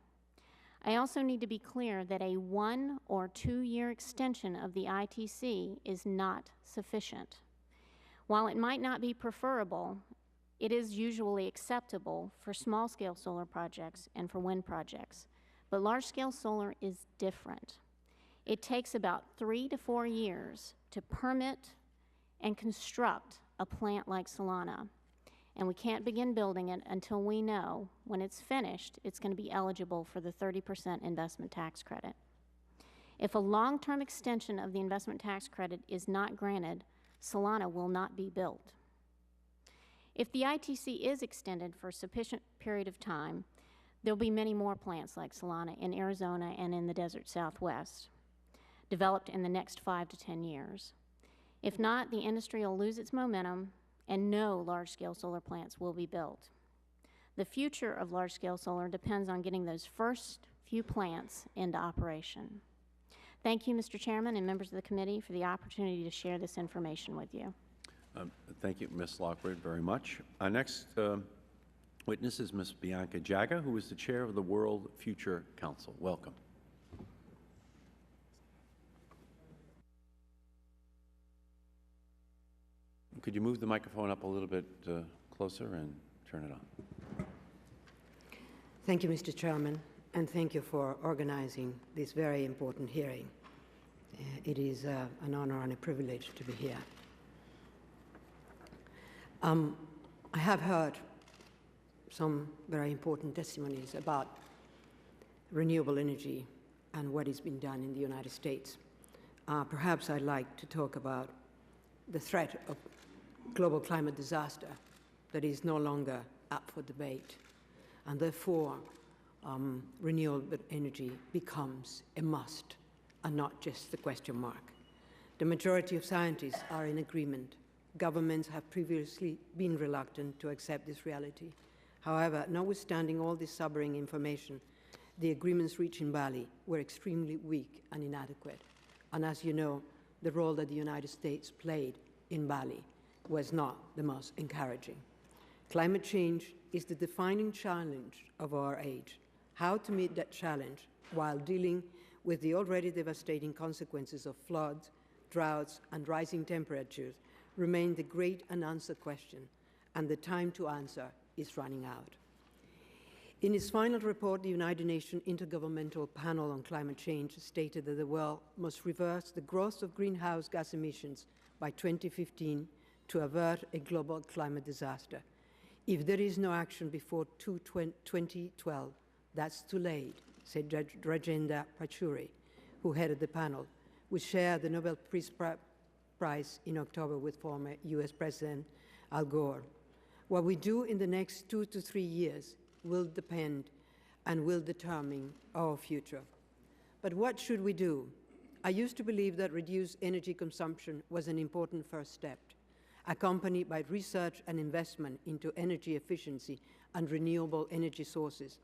S11: I also need to be clear that a 1 or 2 year extension of the ITC is not sufficient. While it might not be preferable, it is usually acceptable for small-scale solar projects and for wind projects. But large-scale solar is different. It takes about 3 to 4 years to permit and construct a plant like Solana, and we can't begin building it until we know when it's finished it's going to be eligible for the 30% investment tax credit. If a long-term extension of the investment tax credit is not granted, Solana will not be built. If the ITC is extended for a sufficient period of time, there will be many more plants like Solana in Arizona and in the desert Southwest, developed in the next 5 to 10 years. If not, the industry will lose its momentum and no large-scale solar plants will be built. The future of large-scale solar depends on getting those first few plants into operation. Thank you, Mr. Chairman and members of the committee, for the opportunity to share this information with you.
S1: Thank you, Ms. Lockwood, very much. Our next witness is Ms. Bianca Jagger, who is the chair of the World Future Council. Welcome. Could you move the microphone up a little bit closer and turn it on?
S12: Thank you, Mr. Chairman, and thank you for organizing this very important hearing. It is an honor and a privilege to be here. I have heard some very important testimonies about renewable energy and what has been done in the United States. Perhaps I'd like to talk about the threat of global climate disaster that is no longer up for debate, and therefore renewable energy becomes a must and not just a question mark. The majority of scientists are in agreement. Governments have previously been reluctant to accept this reality. However, notwithstanding all this sobering information, the agreements reached in Bali were extremely weak and inadequate. And as you know, the role that the United States played in Bali was not the most encouraging. Climate change is the defining challenge of our age. How to meet that challenge while dealing with the already devastating consequences of floods, droughts, and rising temperatures remain the great unanswered question, and the time to answer is running out. In its final report, the United Nations Intergovernmental Panel on Climate Change stated that the world must reverse the growth of greenhouse gas emissions by 2015 to avert a global climate disaster. If there is no action before 2012, that's too late, said Rajendra Pachauri, who headed the panel, which shared the Nobel Peace Prize in October with former US President Al Gore. What we do in the next 2 to 3 years will depend and will determine our future. But what should we do? I used to believe that reduced energy consumption was an important first step, accompanied by research and investment into energy efficiency and renewable energy sources.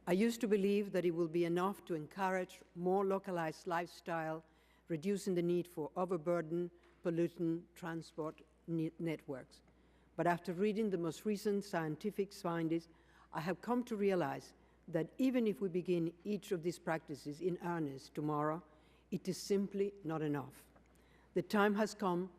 S12: I used to believe that it will be enough to encourage more localized lifestyle, reducing the need for overburdened, pollutant transport networks. But after reading the most recent scientific findings, I have come to realize that even if we begin each of these practices in earnest tomorrow, it is simply not enough. The time has come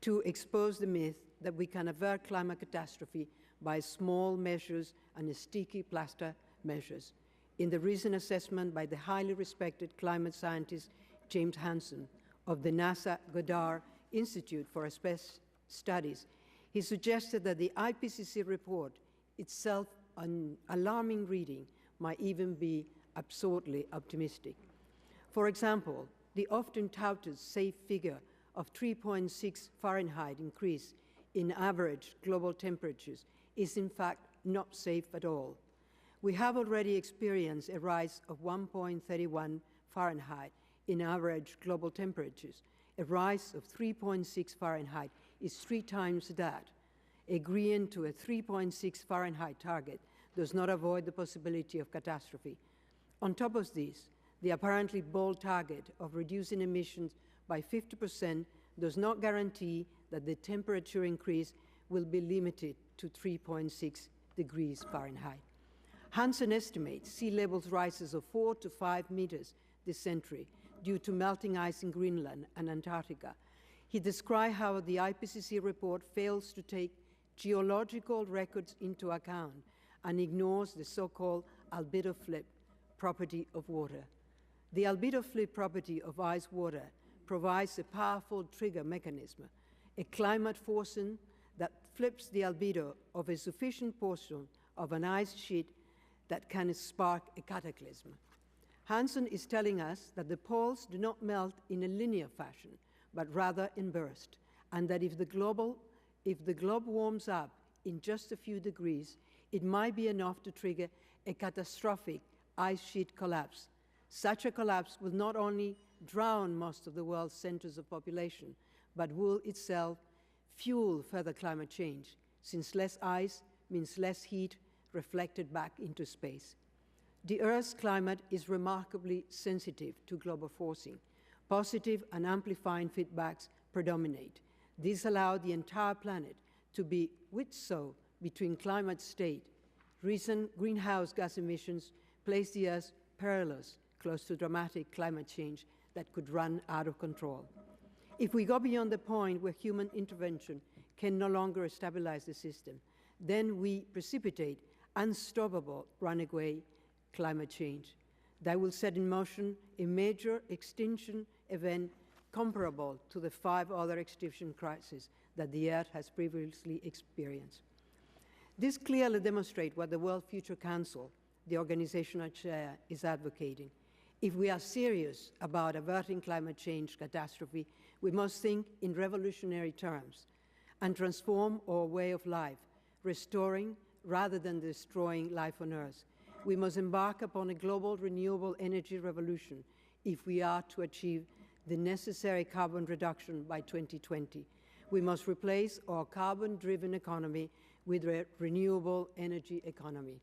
S12: to expose the myth that we can avert climate catastrophe by small measures and sticky plaster measures. In the recent assessment by the highly respected climate scientist James Hansen of the NASA Goddard Institute for Space Studies, he suggested that the IPCC report, itself an alarming reading, might even be absurdly optimistic. For example, the often touted safe figure of 3.6 Fahrenheit increase in average global temperatures is in fact not safe at all. We have already experienced a rise of 1.31 Fahrenheit in average global temperatures. A rise of 3.6 Fahrenheit is 3 times that. Agreeing to a 3.6 Fahrenheit target does not avoid the possibility of catastrophe. On top of this, the apparently bold target of reducing emissions by 50% does not guarantee that the temperature increase will be limited to 3.6 degrees Fahrenheit. Hansen estimates sea levels rises of 4 to 5 meters this century due to melting ice in Greenland and Antarctica. He described how the IPCC report fails to take geological records into account and ignores the so-called albedo flip property of water. The albedo flip property of ice water provides a powerful trigger mechanism, a climate forcing that flips the albedo of a sufficient portion of an ice sheet that can spark a cataclysm. Hansen is telling us that the poles do not melt in a linear fashion, but rather in bursts, and that if the globe warms up in just a few degrees, it might be enough to trigger a catastrophic ice sheet collapse. Such a collapse will not only drown most of the world's centers of population, but will itself fuel further climate change, since less ice means less heat reflected back into space. The Earth's climate is remarkably sensitive to global forcing. Positive and amplifying feedbacks predominate. These allow the entire planet to be whipsawed between climate state. Recent greenhouse gas emissions place the Earth perilous close to dramatic climate change that could run out of control. If we go beyond the point where human intervention can no longer stabilize the system, then we precipitate unstoppable runaway climate change that will set in motion a major extinction event comparable to the 5 other extinction crises that the Earth has previously experienced. This clearly demonstrates what the World Future Council, the organization I chair, is advocating. If we are serious about averting climate change catastrophe, we must think in revolutionary terms and transform our way of life, restoring rather than destroying life on Earth. We must embark upon a global renewable energy revolution if we are to achieve the necessary carbon reduction by 2020. We must replace our carbon-driven economy with a renewable energy economy.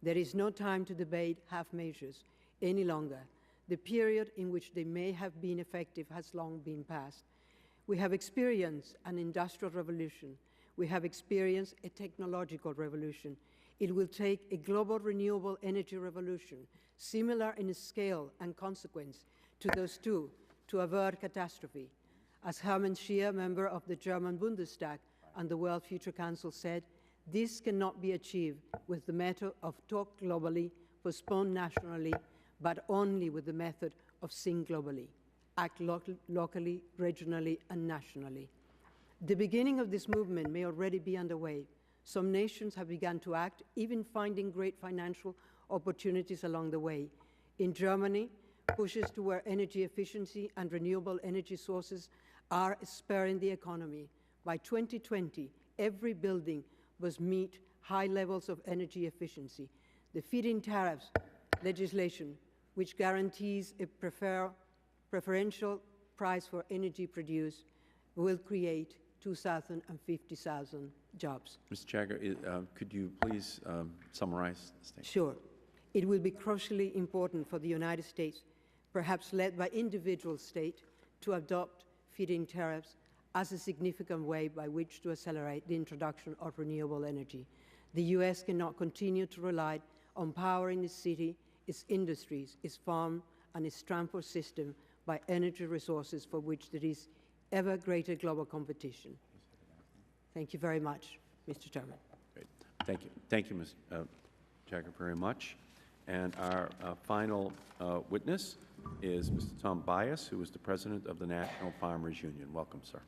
S12: There is no time to debate half measures any longer. The period in which they may have been effective has long been past. We have experienced an industrial revolution. we have experienced a technological revolution. It will take a global renewable energy revolution, similar in scale and consequence to those two, to avert catastrophe. As Hermann Schier, member of the German Bundestag and the World Future Council, said, this cannot be achieved with the method of talk globally, postpone nationally, but only with the method of think globally, act locally, regionally, and nationally. The beginning of this movement may already be underway. Some nations have begun to act, even finding great financial opportunities along the way. In Germany, pushes toward energy efficiency and renewable energy sources are spurring the economy. By 2020, every building must meet high levels of energy efficiency. The feed-in tariffs legislation, which guarantees a preferential price for energy produced, will create 2,000 and 50,000 jobs.
S1: Ms. Jagger, could you please summarize the statement?
S12: Sure. It will be crucially important for the United States, perhaps led by individual states, to adopt feed-in tariffs as a significant way by which to accelerate the introduction of renewable energy. The U.S. cannot continue to rely on powering its city, its industries, its farm, and its transport system by energy resources for which there is ever greater global competition. Thank you very much, Mr. Chairman.
S1: Great. Thank you. Thank you, Ms. Jagger, very much. And our final witness is Mr. Tom Bias, who is the president of the National Farmers Union. Welcome, sir.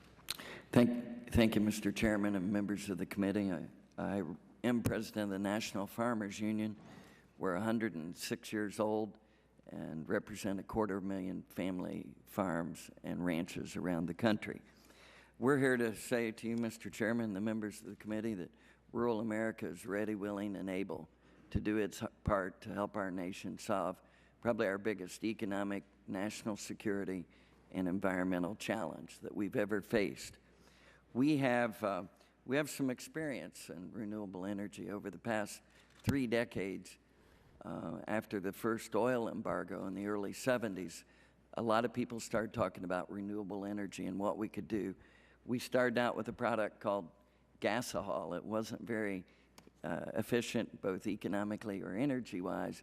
S13: Thank you, Mr. Chairman and members of the committee. I am president of the National Farmers Union. We're 106 years old and represent 250,000 family farms and ranches around the country. We're here to say to you, Mr. Chairman, the members of the committee, that rural America is ready, willing, and able to do its part to help our nation solve probably our biggest economic, national security, and environmental challenge that we've ever faced. We have some experience in renewable energy over the past 3 decades. After the first oil embargo in the early 70s, a lot of people started talking about renewable energy and what we could do. We started out with a product called gasohol. It wasn't very efficient, both economically or energy-wise,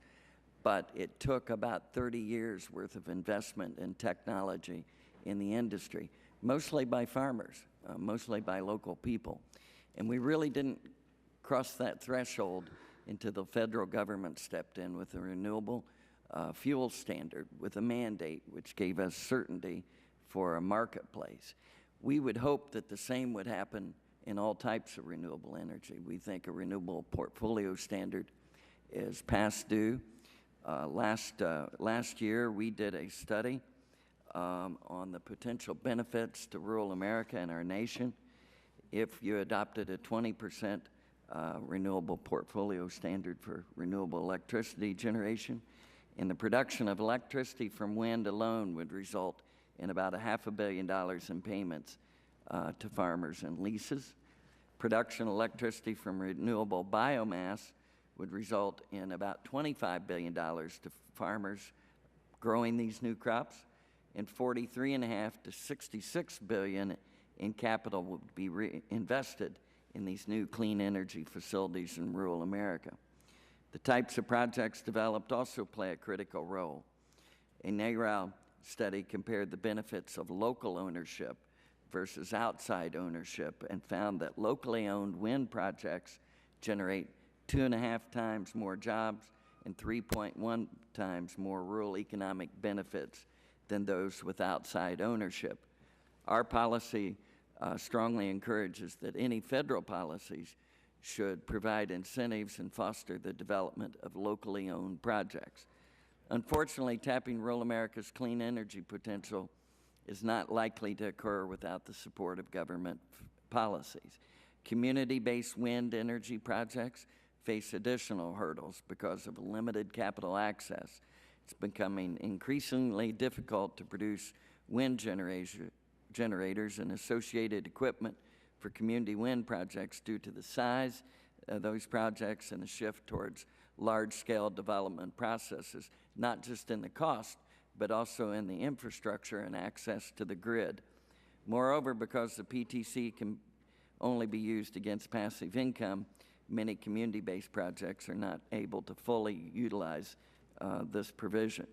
S13: but it took about 30 years worth of investment in technology in the industry, mostly by farmers, mostly by local people. And we really didn't cross that threshold until the federal government stepped in with a renewable fuel standard, with a mandate which gave us certainty for a marketplace. We would hope that the same would happen in all types of renewable energy. We think a renewable portfolio standard is past due. Last year, we did a study on the potential benefits to rural America and our nation if you adopted a 20% renewable portfolio standard for renewable electricity generation. And the production of electricity from wind alone would result in about $500 million in payments to farmers and leases. Production of electricity from renewable biomass would result in about $25 billion to farmers growing these new crops, and $43.5 to $66 billion in capital would be reinvested in these new clean energy facilities in rural America. The types of projects developed also play a critical role. A NARAL study compared the benefits of local ownership versus outside ownership and found that locally owned wind projects generate 2.5 times more jobs and 3.1 times more rural economic benefits than those with outside ownership. Our policy strongly encourages that any federal policies should provide incentives and foster the development of locally owned projects. Unfortunately, tapping rural America's clean energy potential is not likely to occur without the support of government policies. Community-based wind energy projects face additional hurdles because of limited capital access. It's becoming increasingly difficult to produce wind generators and associated equipment for community wind projects due to the size of those projects and the shift towards large-scale development processes, not just in the cost, but also in the infrastructure and access to the grid. Moreover, because the PTC can only be used against passive income, many community-based projects are not able to fully utilize this provision.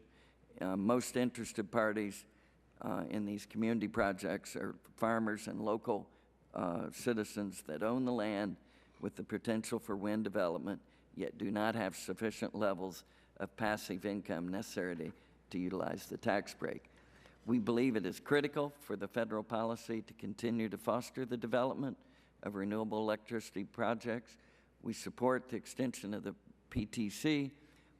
S13: Most interested parties in these community projects are farmers and local citizens that own the land with the potential for wind development, yet do not have sufficient levels of passive income necessary to utilize the tax break. We believe it is critical for the federal policy to continue to foster the development of renewable electricity projects. We support the extension of the PTC.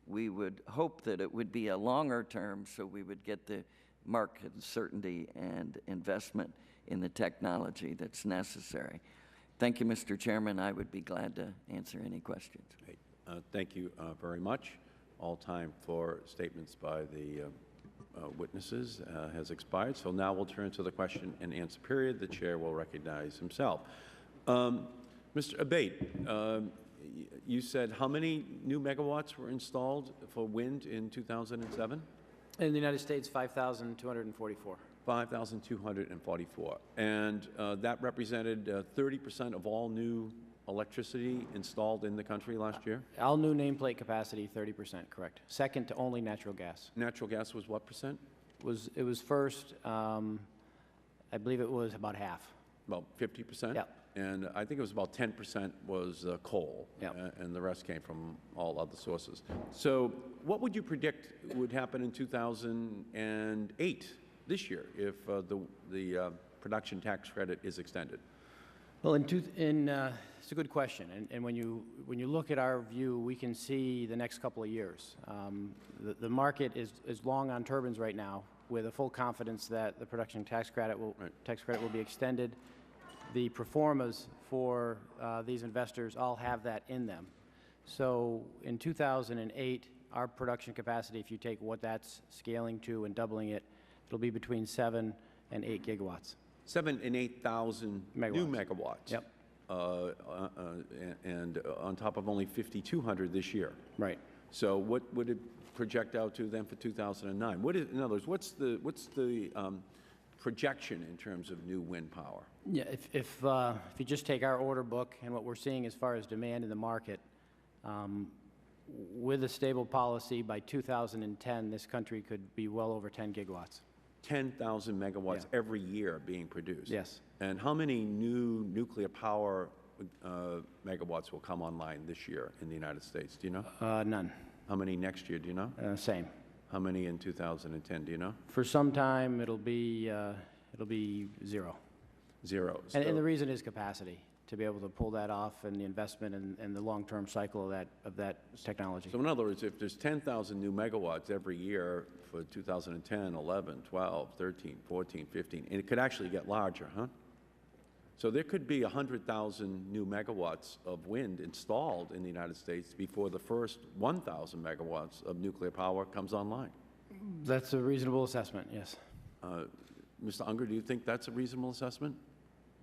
S13: We would hope that it would be a longer term so we would get the market certainty and investment in the technology that's necessary. Thank you, Mr. Chairman. I would be glad to answer any questions.
S1: Great. Thank you very much. All time for statements by the witnesses has expired, so now we'll turn to the question and answer period. The chair will recognize himself. Mr. Abate, you said how many new megawatts were installed for wind in 2007?
S8: In the United States, 5,244.
S1: 5,244. And that represented 30% of all new electricity installed in the country last year?
S8: All new nameplate capacity, 30%, correct. Second to only natural gas.
S1: Natural gas was what percent?
S8: It was first, I believe it was about half.
S1: About 50%?
S8: Yeah.
S1: And I think it was about 10% was coal,
S8: Yep.
S1: And the rest came from all other sources. So what would you predict would happen in 2008, this year, if the production tax credit is extended?
S8: Well, it's a good question, and when you look at our view, we can see the next couple of years. The market is long on turbines right now, with a full confidence that the production tax credit will be extended. The proformas for these investors all have that in them. So in 2008, our production capacity, if you take what that's scaling to and doubling it, it'll be between 7 and 8 gigawatts.
S1: 7,000 and 8,000 new megawatts.
S8: Yep.
S1: And on top of only 5,200 this year.
S8: Right.
S1: So what would it project out to then for 2009? In other words, what's the projection in terms of new wind power?
S8: Yeah, if you just take our order book and what we're seeing as far as demand in the market, with a stable policy, by 2010, this country could be well over 10 gigawatts.
S1: 10,000 megawatts every year being produced?
S8: Yes.
S1: And how many new nuclear power megawatts will come online this year in the United States? Do you know?
S8: None.
S1: How many next year? Do you know?
S8: Same.
S1: How many in 2010? Do you know?
S8: For some time, it'll be zero.
S1: Zero.
S8: And the reason is capacity, to be able to pull that off, and the investment and the long-term cycle of that technology.
S1: So in other words, if there's 10,000 new megawatts every year for 2010, 11, 12, 13, 14, 15, and it could actually get larger, huh? So there could be 100,000 new megawatts of wind installed in the United States before the first 1,000 megawatts of nuclear power comes online.
S8: That's a reasonable assessment, yes.
S1: Mr. Unger, do you think that's a reasonable assessment?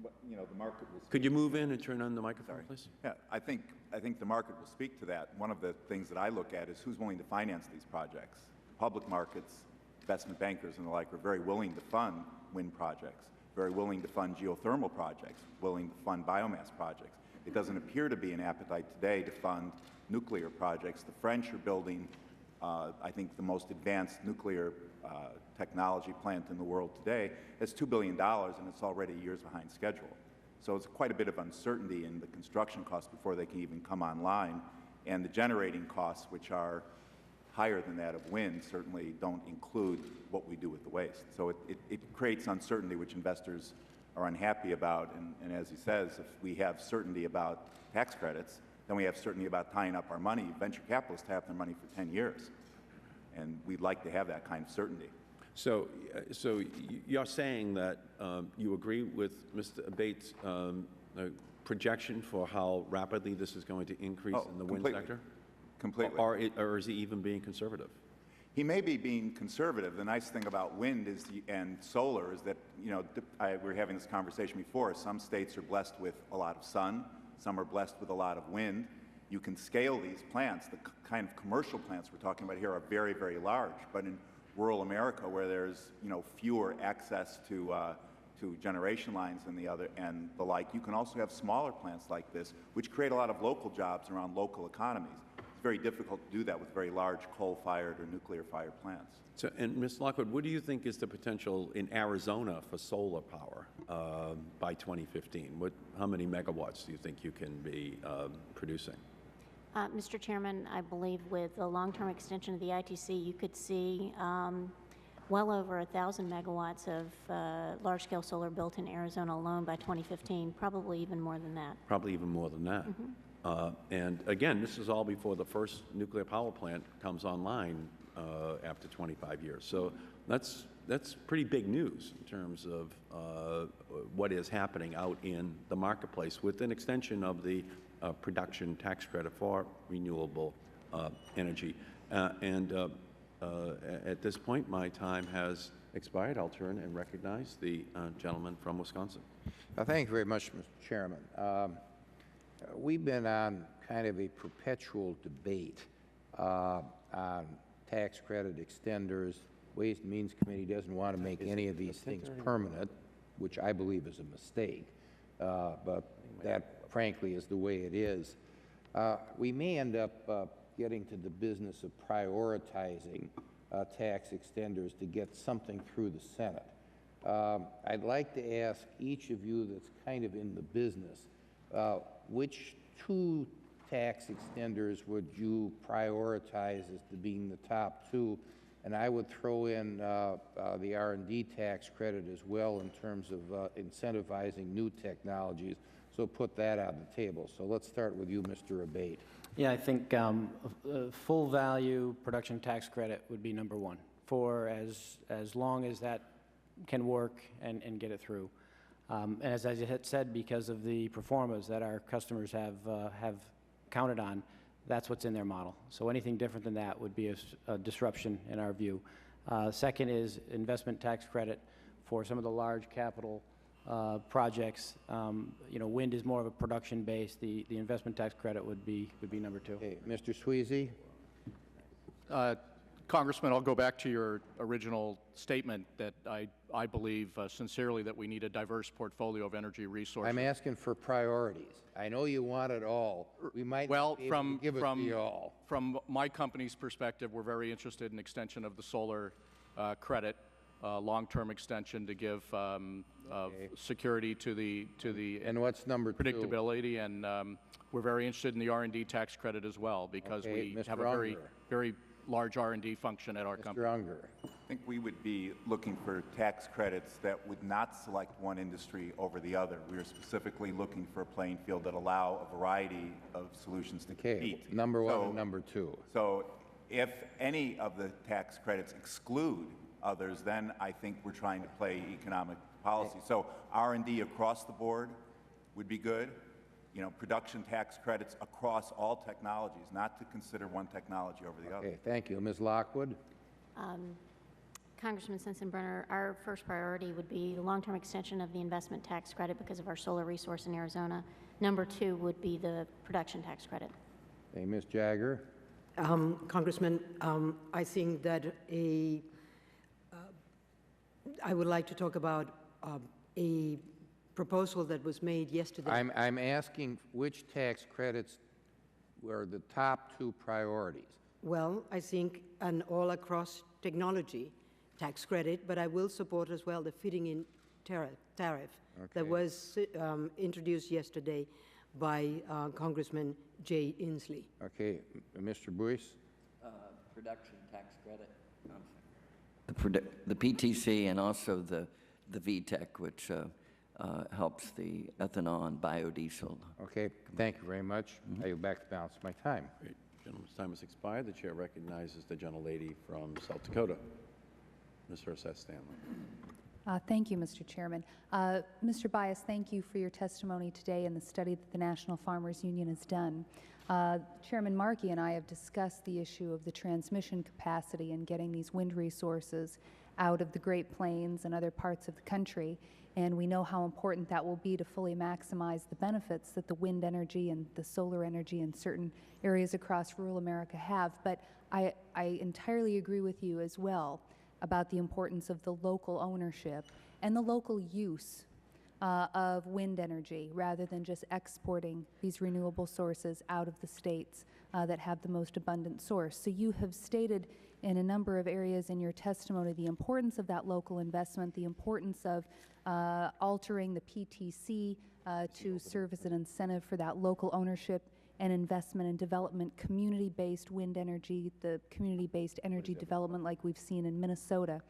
S10: But, you know, the market will.
S1: Could you move in and turn on the microphone, please?
S10: Yeah, I think the market will speak to that. One of the things that I look at is who's willing to finance these projects. Public markets, investment bankers and the like are very willing to fund wind projects, very willing to fund geothermal projects, willing to fund biomass projects. It doesn't appear to be an appetite today to fund nuclear projects. The French are building, I think, the most advanced nuclear technology plant in the world today. It's $2 billion, and it's already years behind schedule. So it's quite a bit of uncertainty in the construction costs before they can even come online, and the generating costs, which are higher than that of wind, certainly don't include what we do with the waste. So it creates uncertainty, which investors are unhappy about, and as he says, if we have certainty about tax credits, then we have certainty about tying up our money. Venture capitalists have their money for 10 years, and we'd like to have that kind of certainty.
S1: So you're saying that you agree with Mr. Abate's projection for how rapidly this is going to increase in the wind sector?
S10: Completely.
S1: Or is he even being conservative?
S10: He may be being conservative. The nice thing about wind and solar is that, you know, we were having this conversation before. Some states are blessed with a lot of sun. Some are blessed with a lot of wind. You can scale these plants. The kind of commercial plants we're talking about here are very, very large. But in rural America, where there's, you know, fewer access to to generation lines and the like. You can also have smaller plants like this, which create a lot of local jobs around local economies. It's very difficult to do that with very large coal-fired or nuclear-fired plants.
S1: So, and Ms. Lockwood, what do you think is the potential in Arizona for solar power by 2015? How many megawatts do you think you can be producing?
S11: Mr. Chairman, I believe with the long-term extension of the ITC, you could see well over 1,000 megawatts of large-scale solar built in Arizona alone by 2015, probably even more than that.
S1: Probably even more than that. And again, this is all before the first nuclear power plant comes online after 25 years. So that's pretty big news in terms of what is happening out in the marketplace with an extension of the production tax credit for renewable energy. At this point, my time has expired. I'll turn and recognize the gentleman from Wisconsin.
S2: Thank you very much, Mr. Chairman. We've been on kind of a perpetual debate on tax credit extenders. Ways and Means Committee doesn't want to make any of these things permanent, which I believe is a mistake, but that, frankly, is the way it is. We may end up getting to the business of prioritizing tax extenders to get something through the Senate. I'd like to ask each of you that's kind of in the business, which two tax extenders would you prioritize as to being the top two? And I would throw in the R&D tax credit as well in terms of incentivizing new technologies. So put that on the table. So let's start with you, Mr. Abate.
S8: Yeah, I think full value production tax credit would be number one for as long as that can work and get it through. As I had said, because of the performance that our customers have counted on, that's what's in their model. So anything different than that would be a disruption in our view. Second is investment tax credit for some of the large capital projects. Wind is more of a production base. The investment tax credit would be number two.
S2: Okay, Mr. Sweezey.
S9: Congressman, I'll go back to your original statement that I believe sincerely that we need a diverse portfolio of energy resources.
S2: I'm asking for priorities. I know you want it all. We might not be able to give it to you all.
S9: From my company's perspective, we're very interested in extension of the solar credit, long-term extension to give security to the
S2: and what's number two?
S9: Predictability, and we're very interested in the R&D tax credit as well because we
S2: Mr.
S9: have a very large R&D function at our company.
S2: Mr. Unger.
S10: I think we would be looking for tax credits that would not select one industry over the other. We are specifically looking for a playing field that allow a variety of solutions to compete.
S2: Number one and number two.
S10: So if any of the tax credits exclude others, then I think we're trying to play economic policy. So R&D across the board would be good. Production tax credits across all technologies, not to consider one technology over the other.
S2: Okay, thank you. Ms. Lockwood?
S11: Congressman Sensenbrenner, our first priority would be the long-term extension of the investment tax credit because of our solar resource in Arizona. Number two would be the production tax credit.
S2: Okay, Ms. Jagger?
S12: Congressman, I think that I would like to talk about a proposal that was made yesterday.
S2: I'm asking which tax credits were the top two priorities.
S12: Well, I think an all-across technology tax credit, but I will support as well the feeding-in tariff that was introduced yesterday by Congressman Jay Inslee.
S2: Okay, Mr. Buis?
S13: Production tax credit. The PTC and also the VTEC, which helps the ethanol and biodiesel.
S2: Okay, thank you very much. I yield back the balance of my time.
S1: Great. Gentleman's time has expired. The chair recognizes the gentlelady from South Dakota, Ms. Herseth Stanley.
S14: Thank you, Mr. Chairman. Mr. Bias, thank you for your testimony today and the study that the National Farmers Union has done. Chairman Markey and I have discussed the issue of the transmission capacity and getting these wind resources out of the Great Plains and other parts of the country, and we know how important that will be to fully maximize the benefits that the wind energy and the solar energy in certain areas across rural America have. But I entirely agree with you as well about the importance of the local ownership and the local use of wind energy rather than just exporting these renewable sources out of the states that have the most abundant source. So you have stated in a number of areas in your testimony the importance of that local investment, the importance of altering the PTC to serve as an incentive for that local ownership and investment and development, community-based wind energy, the community-based energy development like we've seen in Minnesota.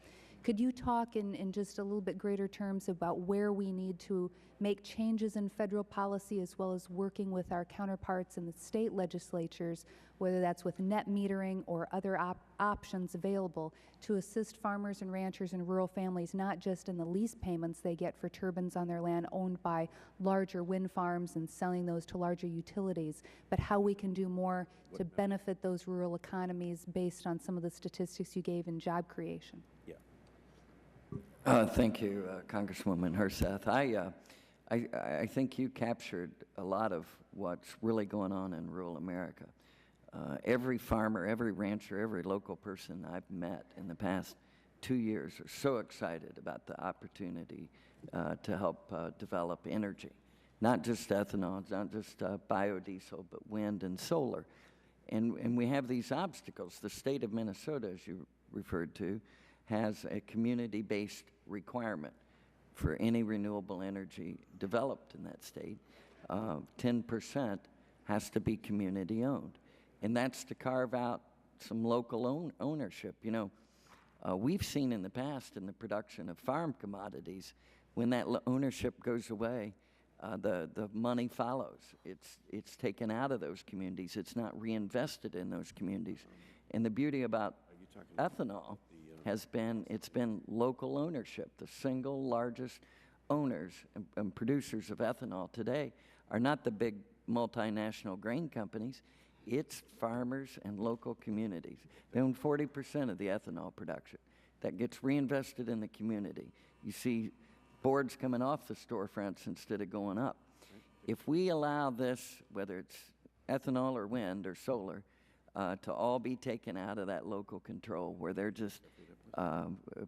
S14: Could you talk in just a little bit greater terms about where we need to make changes in federal policy as well as working with our counterparts in the state legislatures, whether that's with net metering or other options available to assist farmers and ranchers and rural families, not just in the lease payments they get for turbines on their land owned by larger wind farms and selling those to larger utilities, but how we can do more to benefit those rural economies based on some of the statistics you gave in job creation?
S13: Thank you, Congresswoman Herseth. I think you captured a lot of what's really going on in rural America. Every farmer, every rancher, every local person I've met in the past 2 years are so excited about the opportunity to help develop energy, not just ethanol, not just biodiesel, but wind and solar. And we have these obstacles. The state of Minnesota, as you referred to, has a community-based requirement for any renewable energy developed in that state. 10% has to be community-owned, and that's to carve out some local ownership. You know, we've seen in the past in the production of farm commodities, when that ownership goes away, the money follows. It's taken out of those communities. It's not reinvested in those communities. And the beauty about ethanol has been, it's been local ownership. The single largest owners and producers of ethanol today are not the big multinational grain companies. It's farmers and local communities. They own 40% of the ethanol production. That gets reinvested in the community. You see boards coming off the storefronts instead of going up. If we allow this, whether it's ethanol or wind or solar, to all be taken out of that local control where they're just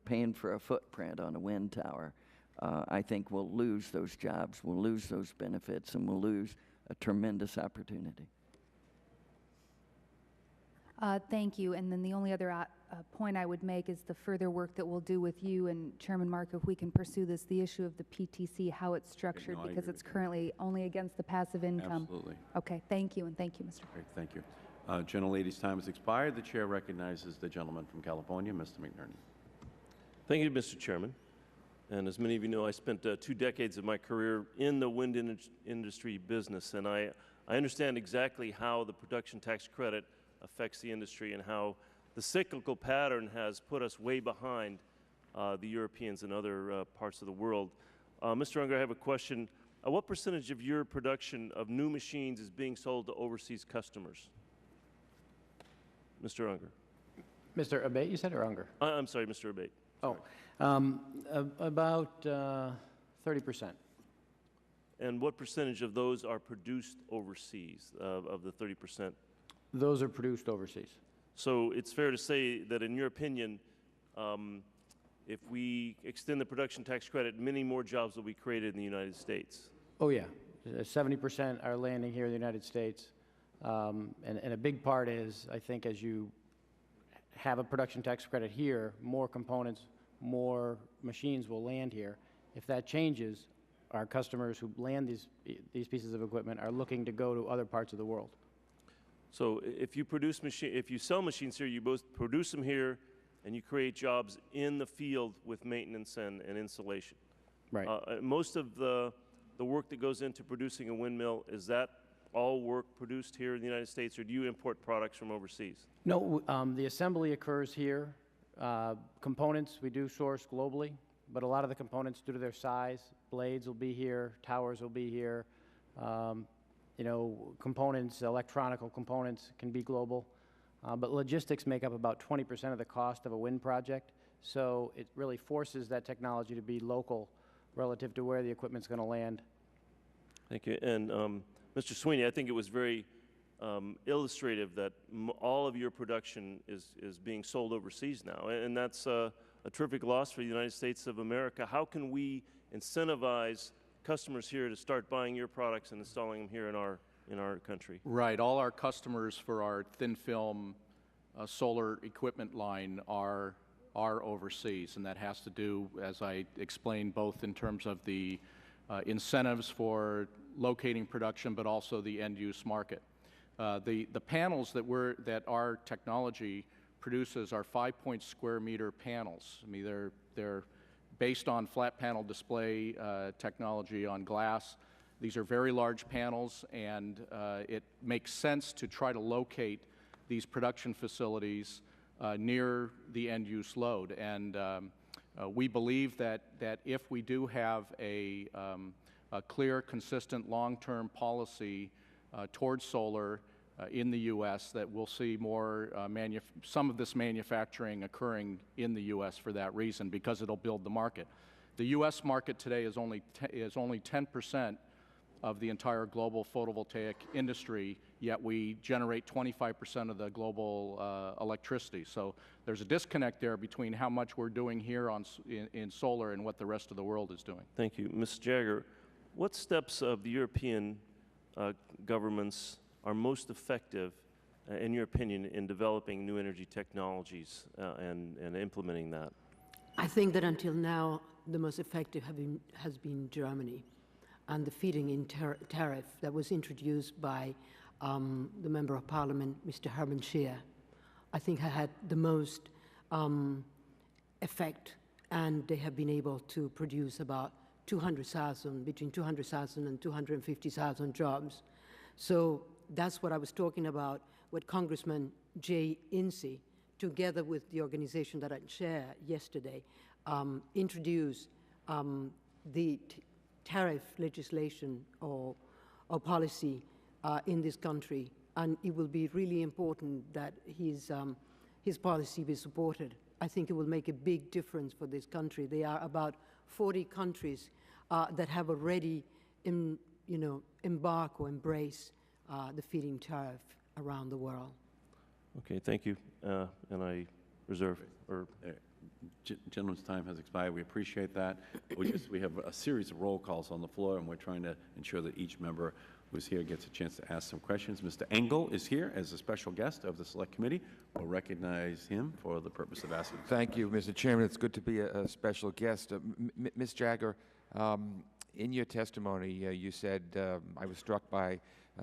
S13: paying for a footprint on a wind tower, I think we'll lose those jobs, we'll lose those benefits, and we'll lose a tremendous opportunity.
S14: Thank you. And then the only other point I would make is the further work that we'll do with you and Chairman Mark, if we can pursue this, the issue of the PTC, how it's structured, because it's currently only against the passive income.
S1: Absolutely.
S14: Okay. Thank you, and thank you, Mr.
S1: Great, thank you. Gentlelady's time has expired. The chair recognizes the gentleman from California, Mr. McNerney.
S15: Thank you, Mr. Chairman. And as many of you know, I spent 2 decades of my career in the wind industry business, and I understand exactly how the production tax credit affects the industry and how the cyclical pattern has put us way behind the Europeans and other parts of the world. Mr. Unger, I have a question. What percentage of your production of new machines is being sold to overseas customers? Mr. Unger.
S8: Mr. Abate, you said, or Unger?
S15: I'm sorry, Mr. Abate.
S8: Oh, about 30%.
S15: And what percentage of those are produced overseas, of the 30%?
S8: Those are produced overseas.
S15: So it's fair to say that, in your opinion, if we extend the production tax credit, many more jobs will be created in the United States.
S8: Oh, yeah. 70% are landing here in the United States. And a big part is, I think, as you have a production tax credit here, more components, more machines will land here. If that changes, our customers who land these pieces of equipment are looking to go to other parts of the world.
S15: So if you sell machines here, you both produce them here, and you create jobs in the field with maintenance and installation.
S8: Right.
S15: Most of the work that goes into producing a windmill, is that all work produced here in the United States, or do you import products from overseas?
S8: No, the assembly occurs here. Components we do source globally, but a lot of the components, due to their size, blades will be here, towers will be here. You know, components, electronical components can be global, but logistics make up about 20% of the cost of a wind project. So it really forces that technology to be local relative to where the equipment's going to land.
S15: Thank you. And Mr. Sweeney, I think it was very illustrative that all of your production is being sold overseas now, and that's a terrific loss for the United States of America. How can we incentivize customers here to start buying your products and installing them here in our country?
S9: Right. All our customers for our thin film solar equipment line are overseas, and that has to do, as I explained, both in terms of the incentives for locating production, but also the end-use market. The panels that our technology produces are 5-point square meter panels. I mean, they're based on flat panel display technology on glass. These are very large panels, and it makes sense to try to locate these production facilities near the end-use load. And we believe that if we do have a clear, consistent, long-term policy towards solar in the U.S., that we'll see more some of this manufacturing occurring in the U.S. for that reason, because it'll build the market. The U.S. market today is only 10% of the entire global photovoltaic industry, yet we generate 25% of the global electricity. So there's a disconnect there between how much we're doing here in solar and what the rest of the world is doing.
S15: Thank you. Ms. Jagger, what steps of the European governments are most effective, in your opinion, in developing new energy technologies and implementing that?
S12: I think that until now, the most effective has been Germany, and the feeding-in tariff that was introduced by the Member of Parliament, Mr. Hermann Scheer, I think had the most effect, and they have been able to produce about between 200,000 and 250,000 jobs. So that's what I was talking about, what Congressman Jay Inslee, together with the organization that I chaired yesterday, introduced the tariff legislation or policy in this country, and it will be really important that his policy be supported. I think it will make a big difference for this country. There are about 40 countries that have already embarked or embraced the feed-in tariff around the world.
S15: Okay, thank you. And I reserve.
S1: Gentleman's time has expired. We appreciate that. We have a series of roll calls on the floor, and we're trying to ensure that each member who's here gets a chance to ask some questions. Mr. Engel is here as a special guest of the Select Committee. We'll recognize him for the purpose of asking.
S7: Thank you, Mr. Chairman. It's good to be a special guest. Ms. Jagger, in your testimony, you said, I was struck by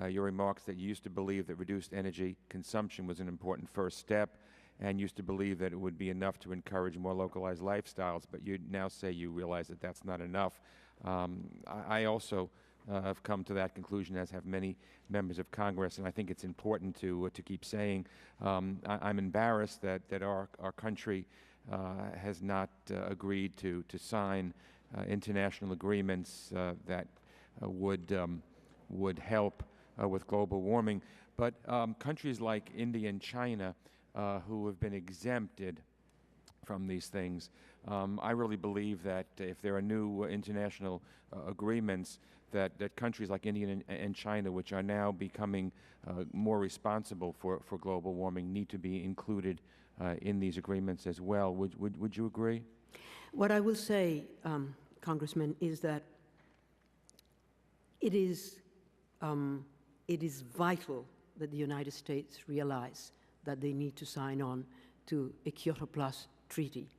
S7: your remarks that you used to believe that reduced energy consumption was an important first step, and used to believe that it would be enough to encourage more localized lifestyles, but you now say you realize that that's not enough. I also have come to that conclusion, as have many members of Congress, and I think it's important to keep saying. I'm embarrassed that our country has not agreed to sign international agreements that would help with global warming. But countries like India and China, who have been exempted from these things, I really believe that if there are new international agreements, that countries like India and China, which are now becoming more responsible for global warming, need to be included in these agreements as well. Would you agree?
S12: What I will say, Congressman, is that it is vital that the United States realize that they need to sign on to a Kyoto Plus treaty.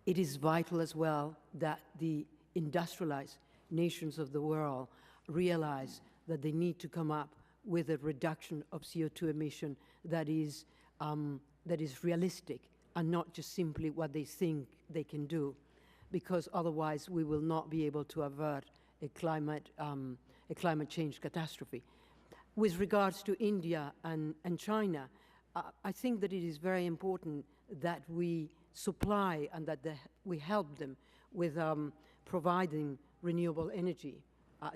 S12: It is vital as well that the industrialized nations of the world realize that they need to come up with a reduction of CO2 emission that is realistic and not just simply what they think they can do, because otherwise we will not be able to avert a climate change catastrophe. With regards to India and China, I think that it is very important that we supply and that we help them with providing renewable energy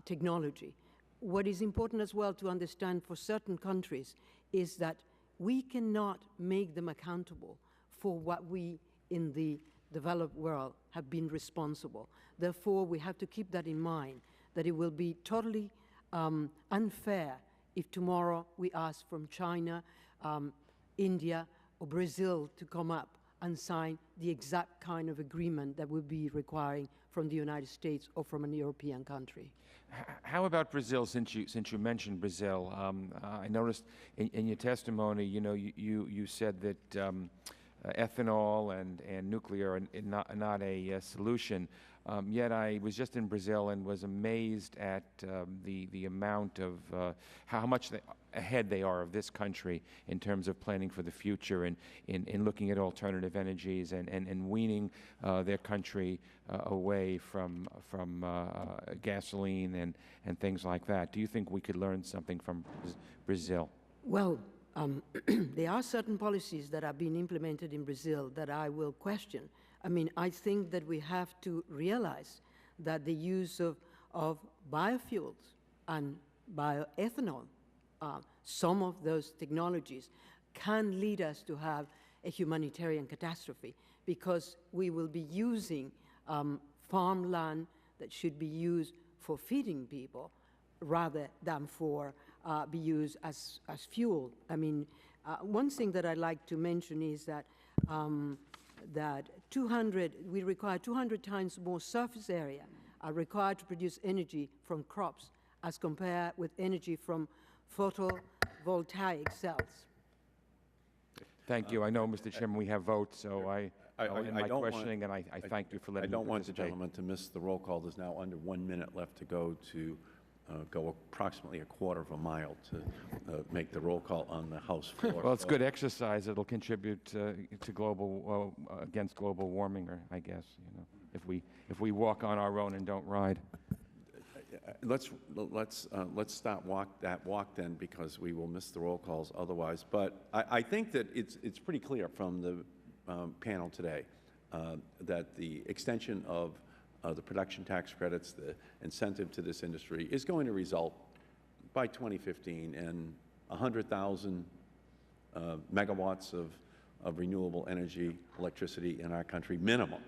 S12: technology. What is important as well to understand for certain countries is that we cannot make them accountable for what we in the developed world have been responsible. Therefore, we have to keep that in mind, that it will be totally unfair if tomorrow we ask from China, India, or Brazil to come up and sign the exact kind of agreement that we'll be requiring from the United States or from a European country.
S7: How about Brazil, since you mentioned Brazil? I noticed in your testimony, you said that ethanol and nuclear are not a solution. Yet I was just in Brazil and was amazed at the amount of how much ahead they are of this country in terms of planning for the future and in looking at alternative energies and weaning their country away from gasoline and things like that. Do you think we could learn something from Brazil?
S12: Well, there are certain policies that are being implemented in Brazil that I will question. I mean, I think that we have to realize that the use of biofuels and bioethanol, some of those technologies can lead us to have a humanitarian catastrophe, because we will be using farmland that should be used for feeding people rather than for be used as fuel. I mean, one thing that I'd like to mention is that we require 200 times more surface area required to produce energy from crops as compared with energy from photovoltaic cells.
S7: Thank you. I know, Mr. Chairman, we have votes, so I'll end my questioning, and I thank you for letting me participate.
S1: I don't want the gentleman to miss the roll call. There's now under 1 minute left to go approximately a quarter of a mile to make the roll call on the House floor.
S7: Well, it's good exercise. It'll contribute to against global warming, or I guess, if we walk on our own and don't ride.
S1: Let's stop that walk then, because we will miss the roll calls otherwise. But I think that it's pretty clear from the panel today that the extension of the production tax credits, the incentive to this industry, is going to result by 2015 in 100,000 megawatts of renewable energy, electricity in our country, minimum.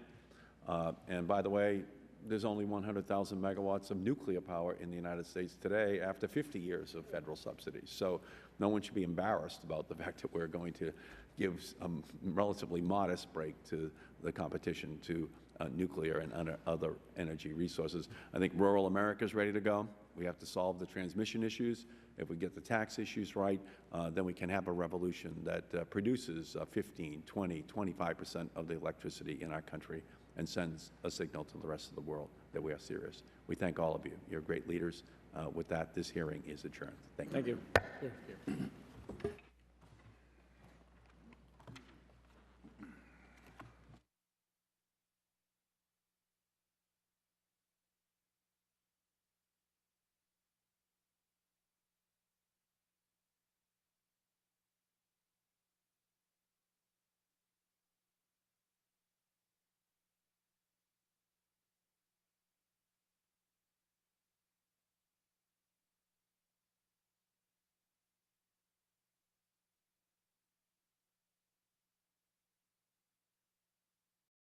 S1: And by the way, there's only 100,000 megawatts of nuclear power in the United States today after 50 years of federal subsidies. So no one should be embarrassed about the fact that we're going to give a relatively modest break to the competition to nuclear and other energy resources. I think rural America is ready to go. We have to solve the transmission issues. If we get the tax issues right, then we can have a revolution that produces 15, 20, 25% of the electricity in our country and sends a signal to the rest of the world that we are serious. We thank all of you. You're great leaders. With that, this hearing is adjourned. Thank you.
S12: Thank you.